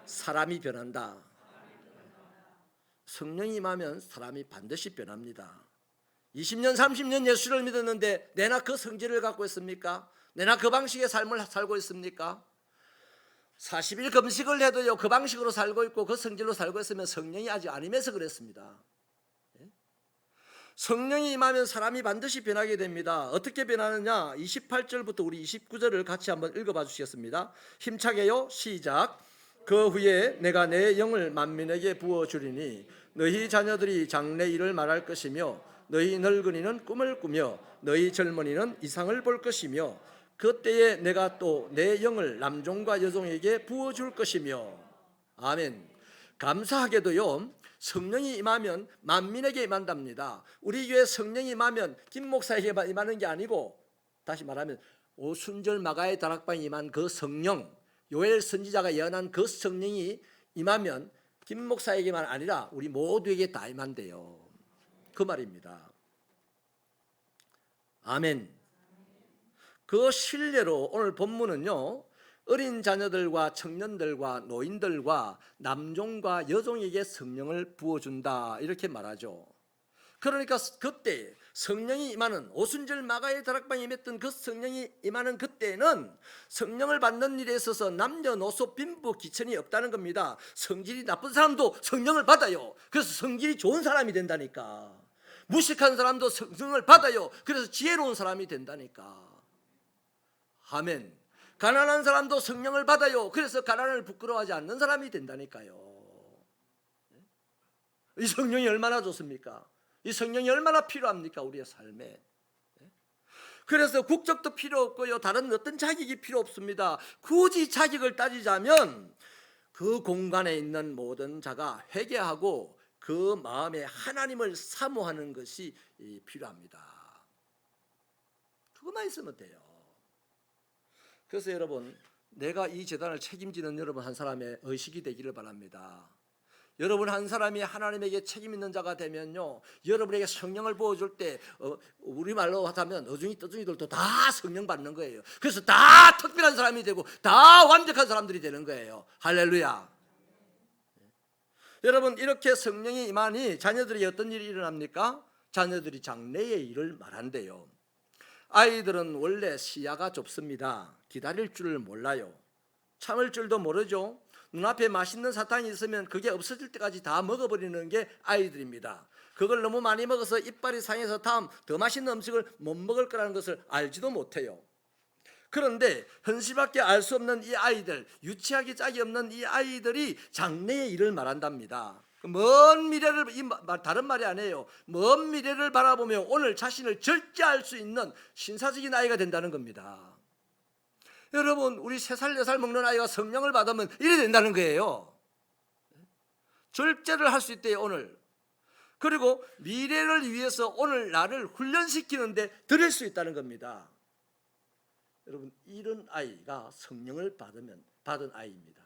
사람이 변한다. 성령이 임하면 사람이 반드시 변합니다. 20년 30년 예수를 믿었는데 내나 그 성질을 갖고 있습니까? 내나 그 방식의 삶을 살고 있습니까? 40일 금식을 해도요 그 방식으로 살고 있고 그 성질로 살고 있으면 성령이 아직 안 임해서 그랬습니다. 성령이 임하면 사람이 반드시 변하게 됩니다. 어떻게 변하느냐? 28절부터 우리 29절을 같이 한번 읽어봐 주시겠습니다. 힘차게요. 시작. 그 후에 내가 내 영을 만민에게 부어주리니 너희 자녀들이 장래 일을 말할 것이며 너희 늙은이는 꿈을 꾸며 너희 젊은이는 이상을 볼 것이며 그때에 내가 또 내 영을 남종과 여종에게 부어줄 것이며. 아멘. 감사하게도요 성령이 임하면 만민에게 임한답니다. 우리 교회 성령이 임하면 김 목사에게 임하는 게 아니고, 다시 말하면 오순절 마가의 다락방에 임한 그 성령, 요엘 선지자가 예언한 그 성령이 임하면 김 목사에게만 아니라 우리 모두에게 다 임한대요. 그 말입니다. 아멘. 그 신뢰로 오늘 본문은요 어린 자녀들과 청년들과 노인들과 남종과 여종에게 성령을 부어준다 이렇게 말하죠. 그러니까 그때 성령이 임하는 오순절 마가의 다락방에 임했던 그 성령이 임하는 그때는 성령을 받는 일에 있어서 남녀노소 빈부 기천이 없다는 겁니다. 성질이 나쁜 사람도 성령을 받아요. 그래서 성질이 좋은 사람이 된다니까. 무식한 사람도 성령을 받아요. 그래서 지혜로운 사람이 된다니까. 아멘. 가난한 사람도 성령을 받아요. 그래서 가난을 부끄러워하지 않는 사람이 된다니까요. 이 성령이 얼마나 좋습니까? 이 성령이 얼마나 필요합니까? 우리의 삶에. 그래서 국적도 필요 없고요 다른 어떤 자격이 필요 없습니다. 굳이 자격을 따지자면 그 공간에 있는 모든 자가 회개하고 그 마음에 하나님을 사모하는 것이 필요합니다. 그것만 있으면 돼요. 그래서 여러분, 내가 이 재단을 책임지는 여러분 한 사람의 의식이 되기를 바랍니다. 여러분 한 사람이 하나님에게 책임 있는 자가 되면요 여러분에게 성령을 부어줄 때 우리말로 하자면 어중이 떠중이들도 다 성령 받는 거예요. 그래서 다 특별한 사람이 되고 다 완벽한 사람들이 되는 거예요. 할렐루야. 여러분 이렇게 성령이 임하니 자녀들이 어떤 일이 일어납니까? 자녀들이 장래의 일을 말한대요. 아이들은 원래 시야가 좁습니다. 기다릴 줄을 몰라요. 참을 줄도 모르죠. 눈앞에 맛있는 사탕이 있으면 그게 없어질 때까지 다 먹어버리는 게 아이들입니다. 그걸 너무 많이 먹어서 이빨이 상해서 다음 더 맛있는 음식을 못 먹을 거라는 것을 알지도 못해요. 그런데 현실밖에 알 수 없는 이 아이들, 유치하기 짝이 없는 이 아이들이 장래의 일을 말한답니다. 먼 미래를, 다른 말이 아니에요. 먼 미래를 바라보며 오늘 자신을 절제할 수 있는 신사적인 아이가 된다는 겁니다. 여러분, 우리 3살, 4살 먹는 아이가 성령을 받으면 이래 된다는 거예요. 절제를 할 수 있대요, 오늘. 그리고 미래를 위해서 오늘 나를 훈련시키는데 들일 수 있다는 겁니다. 여러분, 이런 아이가 성령을 받은 아이입니다.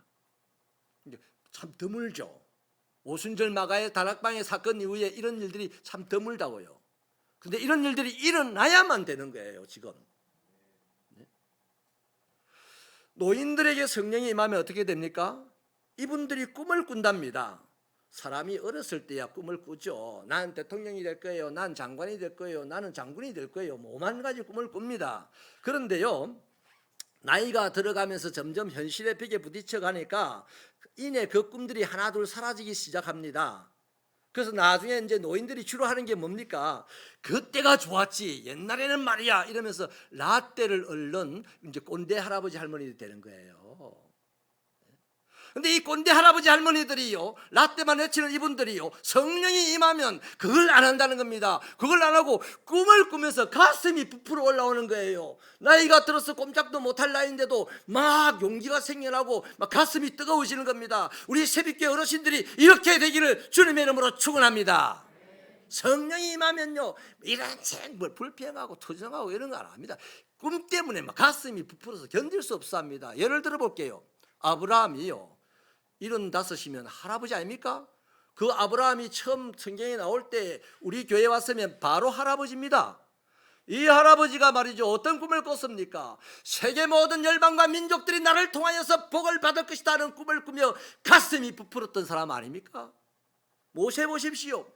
참 드물죠. 오순절 마가의 다락방의 사건 이후에 이런 일들이 참 드물다고요. 그런데 이런 일들이 일어나야만 되는 거예요, 지금. 노인들에게 성령이 임하면 어떻게 됩니까? 이분들이 꿈을 꾼답니다. 사람이 어렸을 때야 꿈을 꾸죠. 난 대통령이 될 거예요. 난 장관이 될 거예요. 나는 장군이 될 거예요. 뭐 5만 가지 꿈을 꿉니다. 그런데요, 나이가 들어가면서 점점 현실의 벽에 부딪혀 가니까 이내 그 꿈들이 하나둘 사라지기 시작합니다. 그래서 나중에 이제 노인들이 주로 하는 게 뭡니까? 그때가 좋았지, 옛날에는 말이야, 이러면서 라떼를 얼른 이제 꼰대 할아버지 할머니들이 되는 거예요. 근데 이 꼰대 할아버지 할머니들이요, 라떼만 외치는 이분들이요, 성령이 임하면 그걸 안 한다는 겁니다. 그걸 안 하고 꿈을 꾸면서 가슴이 부풀어 올라오는 거예요. 나이가 들어서 꼼짝도 못할 나이인데도 막 용기가 생겨나고 막 가슴이 뜨거워지는 겁니다. 우리 새벽교회 어르신들이 이렇게 되기를 주님의 이름으로 축원합니다. 성령이 임하면요, 이런 뭘 불평하고 투정하고 이런 거 안 합니다. 꿈 때문에 막 가슴이 부풀어서 견딜 수 없어 합니다. 예를 들어 볼게요. 아브라함이요, 75이면 할아버지 아닙니까? 그 아브라함이 처음 성경에 나올 때 우리 교회에 왔으면 바로 할아버지입니다. 이 할아버지가 말이죠, 어떤 꿈을 꿨습니까? 세계 모든 열방과 민족들이 나를 통하여서 복을 받을 것이다 하는 꿈을 꾸며 가슴이 부풀었던 사람 아닙니까? 모세 보십시오.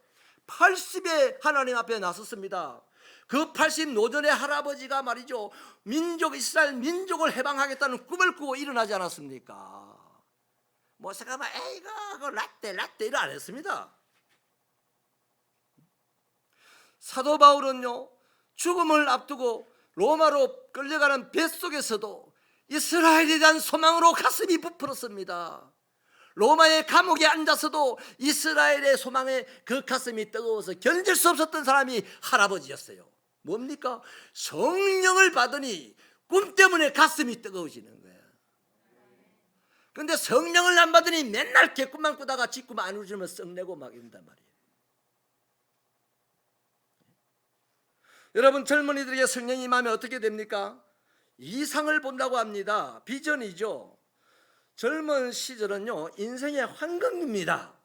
80에 하나님 앞에 나섰습니다. 그 80 노전의 할아버지가 말이죠, 민족 이스라엘 민족을 해방하겠다는 꿈을 꾸고 일어나지 않았습니까? 모세가 막 에이고 그 라떼 이를 안 했습니다. 사도 바울은요, 죽음을 앞두고 로마로 끌려가는 뱃속에서도 이스라엘에 대한 소망으로 가슴이 부풀었습니다. 로마의 감옥에 앉아서도 이스라엘의 소망에 그 가슴이 뜨거워서 견딜 수 없었던 사람이 할아버지였어요. 뭡니까? 성령을 받으니 꿈 때문에 가슴이 뜨거워지는 거예요. 그런데 성령을 안 받으니 맨날 개꿈만 꾸다가 뒷꿈 안 울리면 썩내고 막 이런단 말이에요. 여러분, 젊은이들에게 성령이 임하면 어떻게 됩니까? 이상을 본다고 합니다. 비전이죠. 젊은 시절은요, 인생의 환경입니다.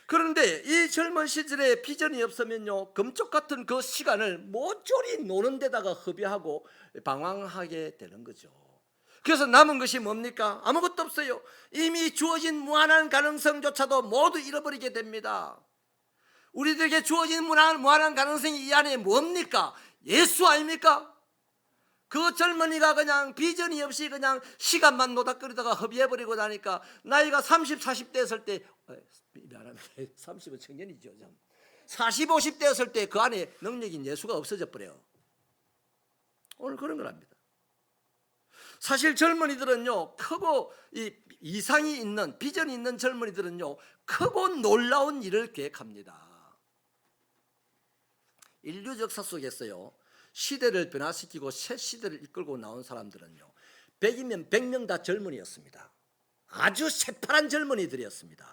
그런데 이 젊은 시절에 비전이 없으면요, 금쪽 같은 그 시간을 모조리 노는 데다가 허비하고 방황하게 되는 거죠. 그래서 남은 것이 뭡니까? 아무것도 없어요. 이미 주어진 무한한 가능성조차도 모두 잃어버리게 됩니다. 우리들에게 주어진 무한한 가능성이 이 안에 뭡니까? 예수 아닙니까? 그 젊은이가 그냥 비전이 없이 그냥 시간만 노닥거리다가 허비해버리고 나니까 나이가 30, 40대 했을 때, 미안합니다. 30은 청년이죠. 40, 50대 했을 때 그 안에 능력인 예수가 없어져 버려요. 오늘 그런 거랍니다. 사실 젊은이들은요, 크고 이상이 있는, 비전이 있는 젊은이들은요, 크고 놀라운 일을 계획합니다. 인류 역사 속에서요, 시대를 변화시키고 새 시대를 이끌고 나온 사람들은요, 100이면 100명 다 젊은이였습니다. 아주 새파란 젊은이들이었습니다.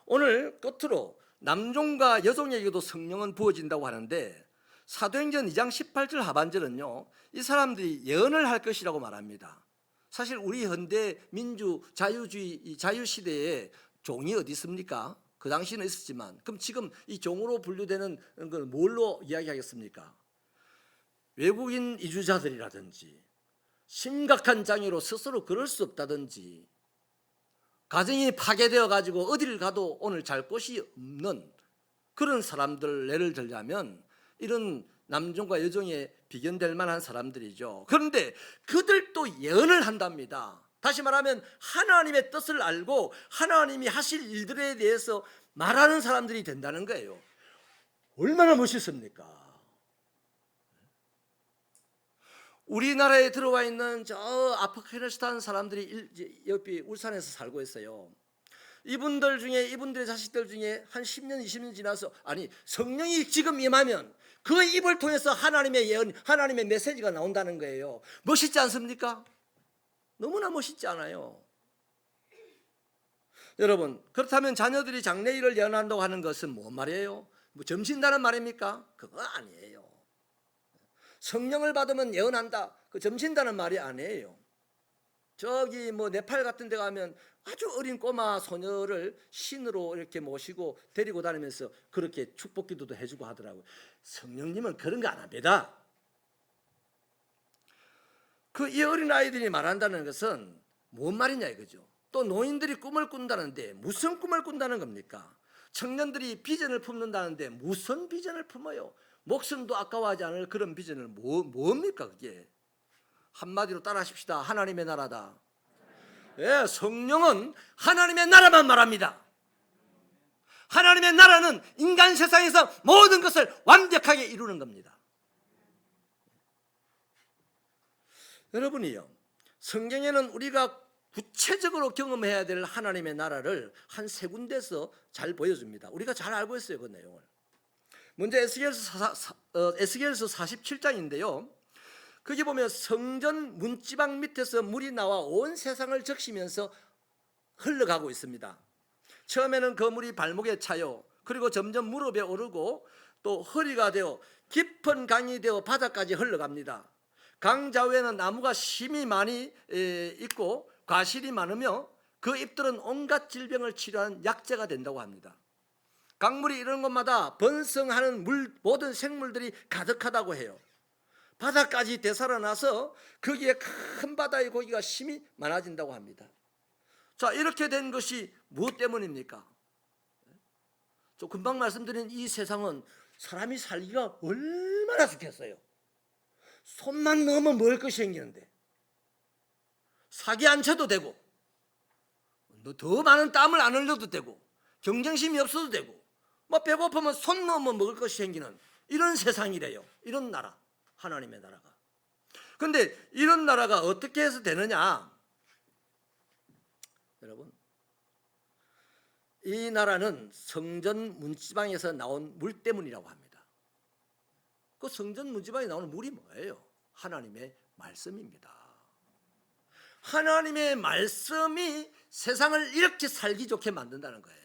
오늘 끝으로 남종과 여종에게도 성령은 부어진다고 하는데, 사도행전 2장 18절 하반절은요, 이 사람들이 예언을 할 것이라고 말합니다. 사실 우리 현대 민주 자유주의 자유시대에 종이 어디 있습니까? 그 당시는 있었지만, 그럼 지금 이 종으로 분류되는 건 뭘로 이야기하겠습니까? 외국인 이주자들이라든지, 심각한 장애로 스스로 걸을 수 없다든지, 가정이 파괴되어 가지고 어디를 가도 오늘 잘 곳이 없는 그런 사람들 예를 들자면, 이런 남종과 여종에 비견될 만한 사람들이죠. 그런데 그들도 예언을 한답니다. 다시 말하면 하나님의 뜻을 알고 하나님이 하실 일들에 대해서 말하는 사람들이 된다는 거예요. 얼마나 멋있습니까? 우리나라에 들어와 있는 저 아프가니스탄 사람들이 옆에 울산에서 살고 있어요. 이분들 중에, 이분들의 자식들 중에 한 10년 20년 지나서, 아니 성령이 지금 임하면 그 입을 통해서 하나님의 예언, 하나님의 메시지가 나온다는 거예요. 멋있지 않습니까? 너무나 멋있지 않아요? 여러분, 그렇다면 자녀들이 장래일을 예언한다고 하는 것은 뭔 말이에요? 뭐 점신다는 말입니까? 그거 아니에요. 성령을 받으면 예언한다, 그 점신다는 말이 아니에요. 저기 뭐 네팔 같은 데 가면 아주 어린 꼬마 소녀를 신으로 이렇게 모시고 데리고 다니면서 그렇게 축복 기도도 해주고 하더라고요. 성령님은 그런 거 안 합니다. 그 이 어린 아이들이 말한다는 것은 뭔 말이냐 이거죠. 또 노인들이 꿈을 꾼다는데 무슨 꿈을 꾼다는 겁니까? 청년들이 비전을 품는다는데 무슨 비전을 품어요? 목숨도 아까워하지 않을 그런 비전을 뭡니까 그게? 한마디로 따라하십시다. 하나님의 나라다. 예, 성령은 하나님의 나라만 말합니다. 하나님의 나라는 인간 세상에서 모든 것을 완벽하게 이루는 겁니다. 여러분이요, 성경에는 우리가 구체적으로 경험해야 될 하나님의 나라를 한 세 군데서 잘 보여줍니다. 우리가 잘 알고 있어요, 그 내용을. 먼저 에스겔서 47장인데요. 거기 보면 성전 문지방 밑에서 물이 나와 온 세상을 적시면서 흘러가고 있습니다. 처음에는 그 물이 발목에 차요. 그리고 점점 무릎에 오르고 또 허리가 되어 깊은 강이 되어 바다까지 흘러갑니다. 강 좌우에는 나무가 심이 많이 있고 과실이 많으며 그 잎들은 온갖 질병을 치료하는 약재가 된다고 합니다. 강물이 이런 곳마다 번성하는 모든 생물들이 가득하다고 해요. 바다까지 되살아나서 거기에 큰 바다의 고기가 심이 많아진다고 합니다. 자, 이렇게 된 것이 무엇 때문입니까? 저 금방 말씀드린 이 세상은 사람이 살기가 얼마나 좋겠어요. 손만 넣으면 먹을 것이 생기는데 사기 안 쳐도 되고 더 많은 땀을 안 흘려도 되고 경쟁심이 없어도 되고 뭐 배고프면 손 넣으면 먹을 것이 생기는 이런 세상이래요. 이런 나라, 하나님의 나라가. 그런데 이런 나라가 어떻게 해서 되느냐? 여러분, 이 나라는 성전 문지방에서 나온 물 때문이라고 합니다. 그 성전 문지방에 나오는 물이 뭐예요? 하나님의 말씀입니다. 하나님의 말씀이 세상을 이렇게 살기 좋게 만든다는 거예요.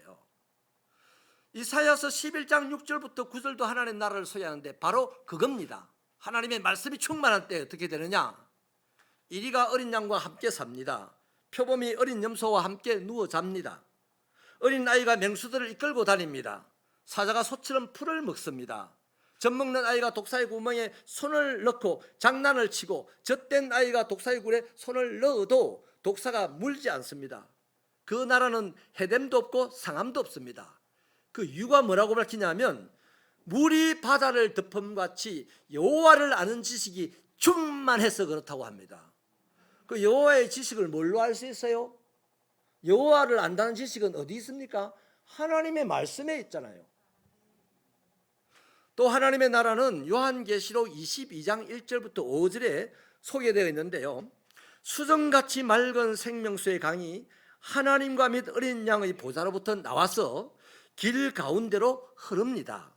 이사야서 11장 6절부터 9절도 하나님의 나라를 소개하는데 바로 그겁니다. 하나님의 말씀이 충만할 때 어떻게 되느냐? 이리가 어린 양과 함께 삽니다. 표범이 어린 염소와 함께 누워 잡니다. 어린 아이가 맹수들을 이끌고 다닙니다. 사자가 소처럼 풀을 먹습니다. 젖먹는 아이가 독사의 구멍에 손을 넣고 장난을 치고 젖된 아이가 독사의 굴에 손을 넣어도 독사가 물지 않습니다. 그 나라는 해됨도 없고 상함도 없습니다. 그 이유가 뭐라고 밝히냐면 물이 바다를 덮음같이 여호와를 아는 지식이 충만해서 그렇다고 합니다. 그 여호와의 지식을 뭘로 알 수 있어요? 여호와를 안다는 지식은 어디 있습니까? 하나님의 말씀에 있잖아요. 또 하나님의 나라는 요한계시록 22장 1절부터 5절에 소개되어 있는데요. 수정같이 맑은 생명수의 강이 하나님과 및 어린 양의 보좌로부터 나와서 길 가운데로 흐릅니다.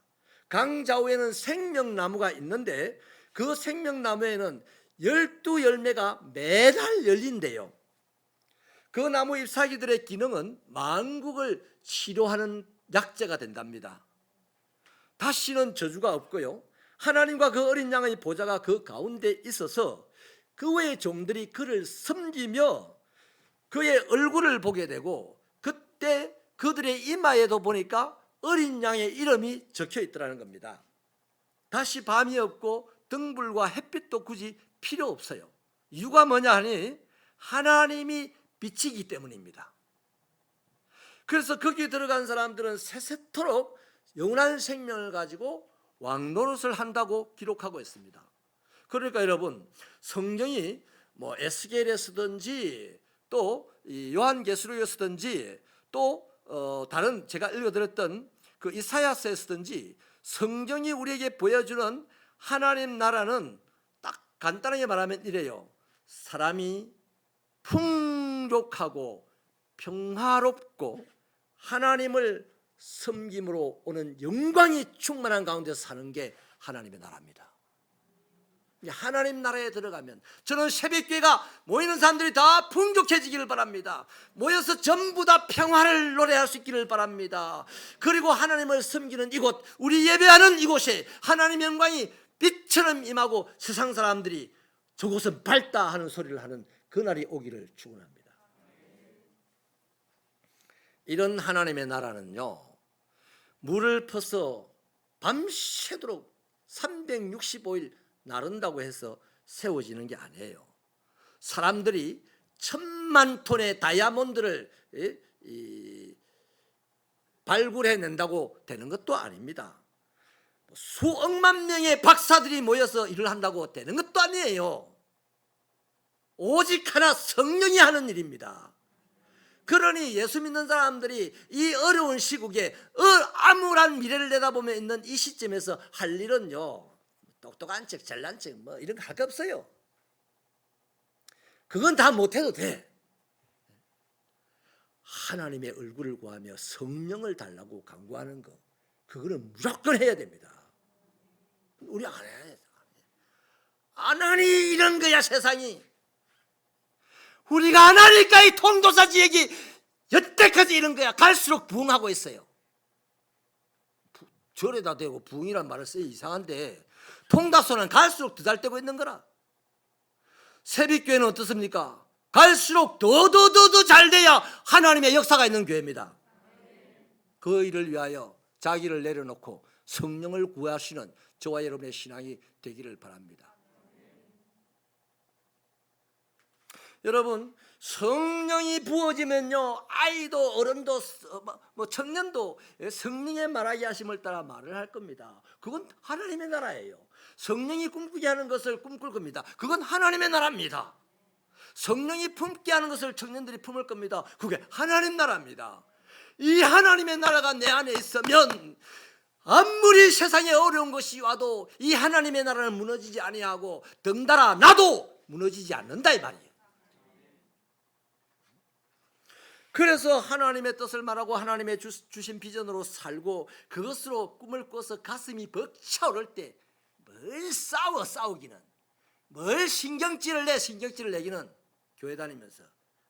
강 좌우에는 생명나무가 있는데 그 생명나무에는 12열매가 매달 열린대요. 그 나무 잎사귀들의 기능은 만국을 치료하는 약재가 된답니다. 다시는 저주가 없고요. 하나님과 그 어린 양의 보좌가 그 가운데 있어서 그의 종들이 그를 섬기며 그의 얼굴을 보게 되고 그때 그들의 이마에도 보니까 어린 양의 이름이 적혀 있더라는 겁니다. 다시 밤이 없고 등불과 햇빛도 굳이 필요 없어요. 이유가 뭐냐 하니 하나님이 빛이기 때문입니다. 그래서 거기 들어간 사람들은 세세토록 영원한 생명을 가지고 왕노릇을 한다고 기록하고 있습니다. 그러니까 여러분, 성경이 뭐 에스겔에 쓰든지 또 요한계시록에 쓰든지 또 다른 제가 읽어드렸던 그 이사야서에 쓰든지 성경이 우리에게 보여주는 하나님 나라는 딱 간단하게 말하면 이래요. 사람이 풍족하고 평화롭고 하나님을 섬김으로 오는 영광이 충만한 가운데서 사는 게 하나님의 나라입니다. 하나님 나라에 들어가면 저는 새벽교회가 모이는 사람들이 다 풍족해지기를 바랍니다. 모여서 전부 다 평화를 노래할 수 있기를 바랍니다. 그리고 하나님을 섬기는 이곳, 우리 예배하는 이곳에 하나님의 영광이 빛처럼 임하고 세상 사람들이 저곳은 밝다 하는 소리를 하는 그날이 오기를 축원합니다. 이런 하나님의 나라는요, 물을 퍼서 밤새도록 365일 나른다고 해서 세워지는 게 아니에요. 사람들이 1000만 톤의 다이아몬드를 발굴해낸다고 되는 것도 아닙니다. 수억만 명의 박사들이 모여서 일을 한다고 되는 것도 아니에요. 오직 하나 성령이 하는 일입니다. 그러니 예수 믿는 사람들이 이 어려운 시국에 암울한 미래를 내다보며 있는 이 시점에서 할 일은요, 똑똑한 척 잘난 척 뭐 이런 거 할 거 없어요. 그건 다 못해도 돼. 하나님의 얼굴을 구하며 성령을 달라고 간구하는 거, 그거는 무조건 해야 됩니다. 우리 안 해. 안 하니 이런 거야 세상이. 우리가 안 하니까 이 통도사지역이 여태까지 이런 거야. 갈수록 부흥하고 있어요. 절에다 대고 부흥이란 말을 써야 이상한데 통다소는 갈수록 더 잘 되고 있는 거라. 새벽교회는 어떻습니까? 갈수록 더 잘 돼야 하나님의 역사가 있는 교회입니다. 그 일을 위하여 자기를 내려놓고 성령을 구하시는 저와 여러분의 신앙이 되기를 바랍니다. 여러분, 성령이 부어지면요, 아이도 어른도 뭐 청년도 성령의 말하게 하심을 따라 말을 할 겁니다. 그건 하나님의 나라예요. 성령이 꿈꾸게 하는 것을 꿈꿀 겁니다. 그건 하나님의 나라입니다. 성령이 품게 하는 것을 청년들이 품을 겁니다. 그게 하나님 나라입니다. 이 하나님의 나라가 내 안에 있으면 아무리 세상에 어려운 것이 와도 이 하나님의 나라는 무너지지 아니하고 덩달아 나도 무너지지 않는다 이 말이에요. 그래서 하나님의 뜻을 말하고 하나님의 주신 비전으로 살고 그것으로 꿈을 꿔서 가슴이 벅차오를 때 뭘 싸우기는, 뭘 신경질을 내기는 교회 다니면서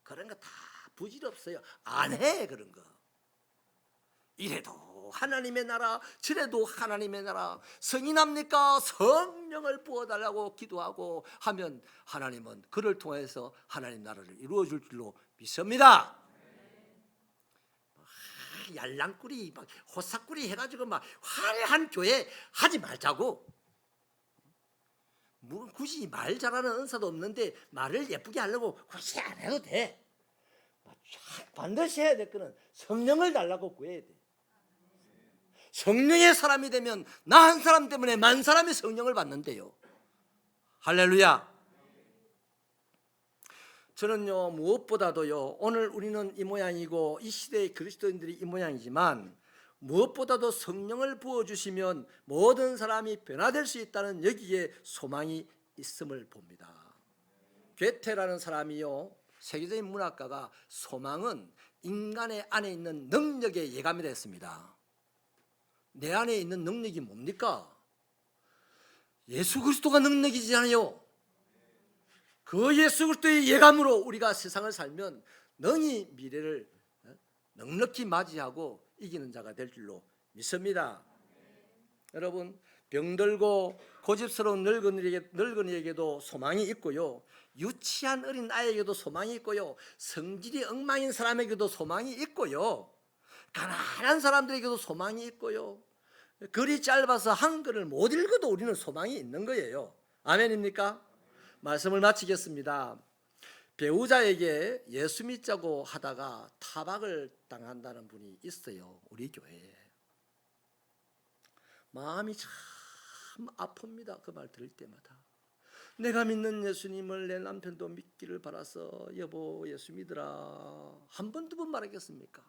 그런 거 다 부질없어요. 안 해 그런 거. 이래도 하나님의 나라, 저래도 하나님의 나라. 성이 납니까? 성령을 부어달라고 기도하고 하면 하나님은 그를 통해서 하나님 나라를 이루어줄 줄로 믿습니다. 얄랑꾸리 막 호사꾸리 해가지고 막 화려한 교회 하지 말자고. 뭐 굳이 말 잘하는 은사도 없는데 말을 예쁘게 하려고 굳이 안 해도 돼. 반드시 해야 될 거는 성령을 달라고 구해야 돼. 성령의 사람이 되면 나 한 사람 때문에 만 사람이 성령을 받는데요. 할렐루야. 저는요, 무엇보다도요, 오늘 우리는 이 모양이고 이 시대의 그리스도인들이 이 모양이지만 무엇보다도 성령을 부어주시면 모든 사람이 변화될 수 있다는 여기에 소망이 있음을 봅니다. 괴테라는 사람이요, 세계적인 문학가가 소망은 인간의 안에 있는 능력의 예감이라 했습니다. 내 안에 있는 능력이 뭡니까? 예수 그리스도가 능력이잖아요. 그 예수 그리스도의 예감으로 우리가 세상을 살면 능히 미래를 넉넉히 맞이하고 이기는 자가 될 줄로 믿습니다. 여러분, 병들고 고집스러운 늙은이에게도 소망이 있고요, 유치한 어린 아이에게도 소망이 있고요, 성질이 엉망인 사람에게도 소망이 있고요, 가난한 사람들에게도 소망이 있고요, 글이 짧아서 한글을 못 읽어도 우리는 소망이 있는 거예요. 아멘입니까? 말씀을 마치겠습니다. 배우자에게 예수 믿자고 하다가 타박을 당한다는 분이 있어요. 우리 교회에. 마음이 참 참 아픕니다. 그 말 들을 때마다. 내가 믿는 예수님을 내 남편도 믿기를 바라서 여보 예수 믿으라 한 번 두 번 말하겠습니까?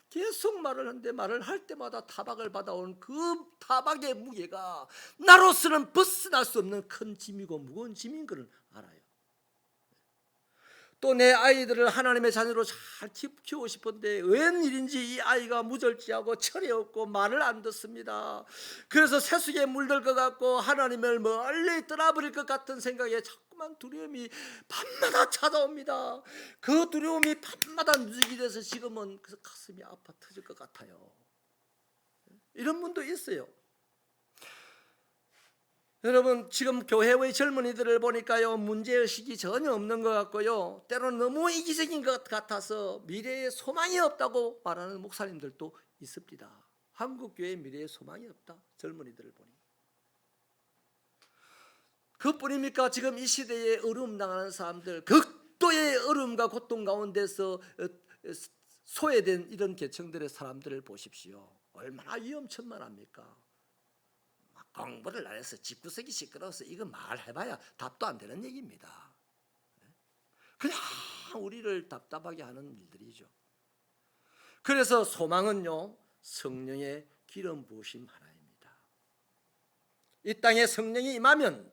계속 말을 하는데 말을 할 때마다 타박을 받아온 그 타박의 무게가 나로서는 벗어날 수 없는 큰 짐이고 무거운 짐인 것을 알아요. 또 내 아이들을 하나님의 자녀로 잘 키우고 싶은데 웬일인지 이 아이가 무절제하고 철이 없고 말을 안 듣습니다. 그래서 세수기에 물들 것 같고 하나님을 멀리 떠나버릴 것 같은 생각에 자꾸만 두려움이 밤마다 찾아옵니다. 그 두려움이 밤마다 누적이 돼서 지금은 그래서 가슴이 아파 터질 것 같아요. 이런 분도 있어요. 여러분 지금 교회의 젊은이들을 보니까요 문제의식이 전혀 없는 것 같고요 때로는 너무 이기적인 것 같아서 미래에 소망이 없다고 말하는 목사님들도 있습니다. 한국교회에 미래에 소망이 없다 젊은이들을 보니 그뿐입니까? 지금 이 시대에 어려움 당하는 사람들 극도의 어려움과 고통 가운데서 소외된 이런 계층들의 사람들을 보십시오. 얼마나 위험천만합니까? 공부를 안 해서 집구석이 시끄러워서 이거 말해봐야 답도 안 되는 얘기입니다. 그냥 우리를 답답하게 하는 일들이죠. 그래서 소망은요 성령의 기름 부으심 하나입니다. 이 땅에 성령이 임하면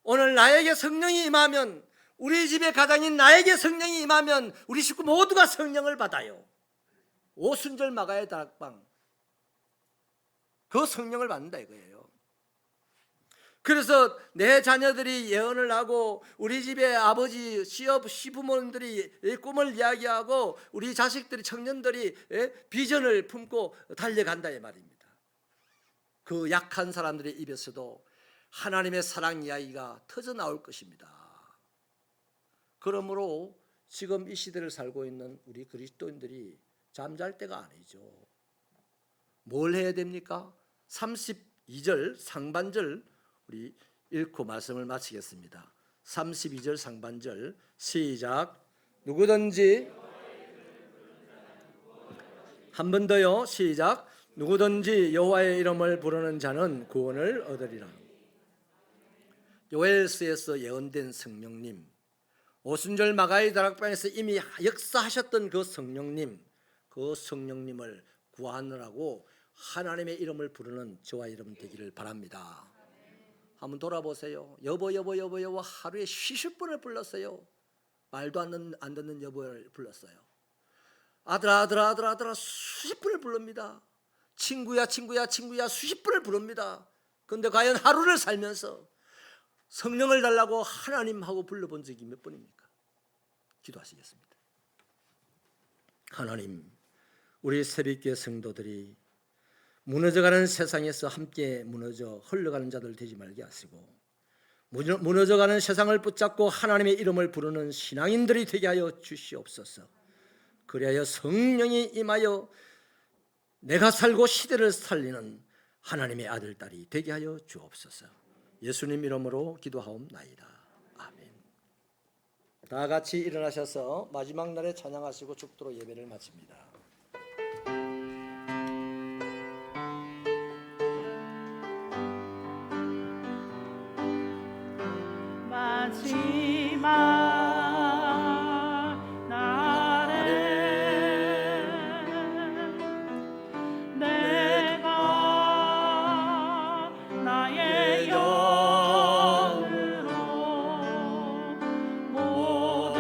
오늘 나에게 성령이 임하면 우리 집의 가장인 나에게 성령이 임하면 우리 식구 모두가 성령을 받아요. 오순절 마가의 다락방 그 성령을 받는다 이거예요. 그래서 내 자녀들이 예언을 하고 우리 집의 아버지 시부모님들이 꿈을 이야기하고 우리 자식들이 청년들이 비전을 품고 달려간다 이 말입니다. 그 약한 사람들의 입에서도 하나님의 사랑 이야기가 터져 나올 것입니다. 그러므로 지금 이 시대를 살고 있는 우리 그리스도인들이 잠잘 때가 아니죠. 뭘 해야 됩니까? 32절 상반절 우리 읽고 말씀을 마치겠습니다. 32절 상반절 시작. 누구든지 한 번 더요. 시작. 누구든지 여호와의 이름을 부르는 자는 구원을 얻으리라. 요엘서에서 예언된 성령님, 오순절 마가의 다락방에서 이미 역사하셨던 그 성령님을 구하느라고 하나님의 이름을 부르는 저와 여러분 되기를 바랍니다. 한번 돌아보세요. 여보 하루에 50번을 불렀어요. 말도 안 듣는 여보를 불렀어요. 아들아 수십 번을 부릅니다. 친구야 수십 번을 부릅니다. 그런데 과연 하루를 살면서 성령을 달라고 하나님하고 불러본 적이 몇 번입니까? 기도하시겠습니다. 하나님, 우리 새벽교회 성도들이 무너져가는 세상에서 함께 무너져 흘러가는 자들 되지 말게 하시고 무너져가는 세상을 붙잡고 하나님의 이름을 부르는 신앙인들이 되게 하여 주시옵소서. 그리하여 성령이 임하여 내가 살고 시대를 살리는 하나님의 아들, 딸이 되게 하여 주옵소서. 예수님 이름으로 기도하옵나이다. 아멘. 다 같이 일어나셔서 마지막 날에 찬양하시고 축도로 예배를 마칩니다. 마지막 날에 내가 나의 영으로 모든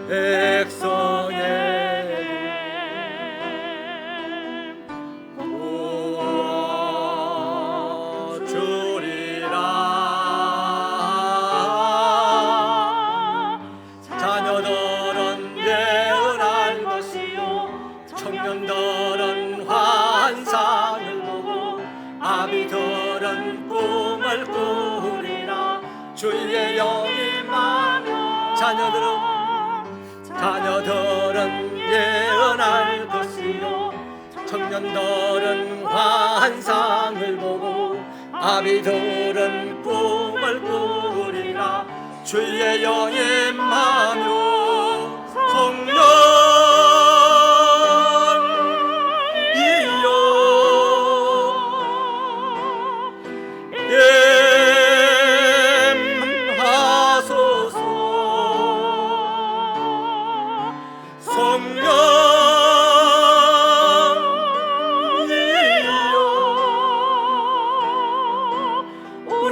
백성의 자녀들은 예언할 것이요 청년들은 환상을 보고 아비들은 꿈을 꾸리라. 주의 영이 임하며 자녀들은 예언할 것이요 청년들은 환상을 보고 아비들은 꿈을 꾸리라. 주의 영이 임하며 성령이여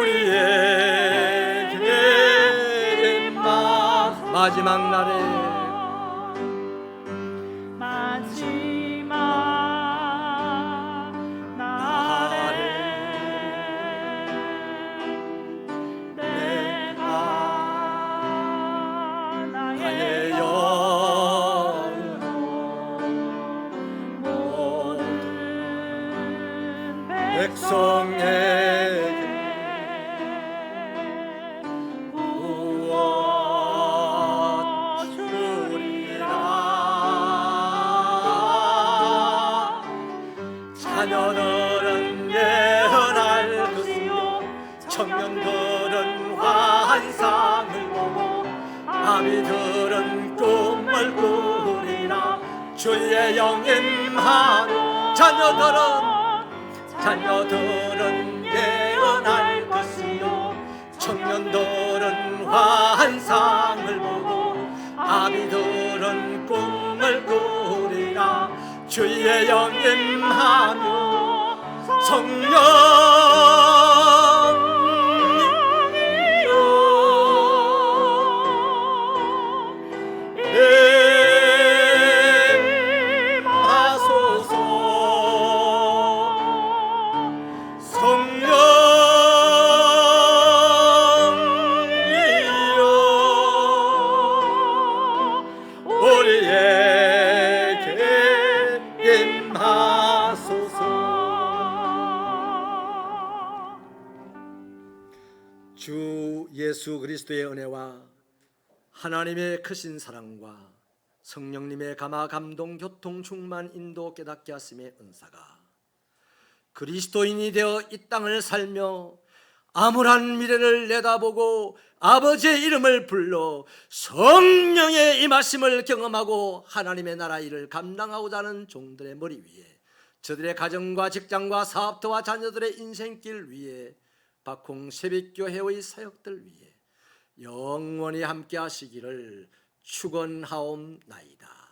우리에게 임하소서. 마지막 날에 마지막 날에 내가 나의 모든 백성에게 부어주리라. 자녀들은 예언할 것이요 청년들은 환상을 보고 아비들은 꿈을 꾸리라. 주의 영 임하는 자녀들은 예언할 것이요 청년들은 환상을 보고 아비들은 꿈을 꾸리라. 주의 영 임하며 성령이여 우리에게 임하소서. 주 예수 그리스도의 은혜와 하나님의 크신 사랑과 성령님의 감화 감동 교통 충만 인도 깨닫게 하심의 은사가 그리스도인이 되어 이 땅을 살며 암울한 미래를 내다보고 아버지의 이름을 불러 성령의 임하심을 경험하고 하나님의 나라 일을 감당하고자 하는 종들의 머리 위에 저들의 가정과 직장과 사업터와 자녀들의 인생길 위에 박홍 새벽교회의 사역들 위에 영원히 함께 하시기를 축원하옵나이다.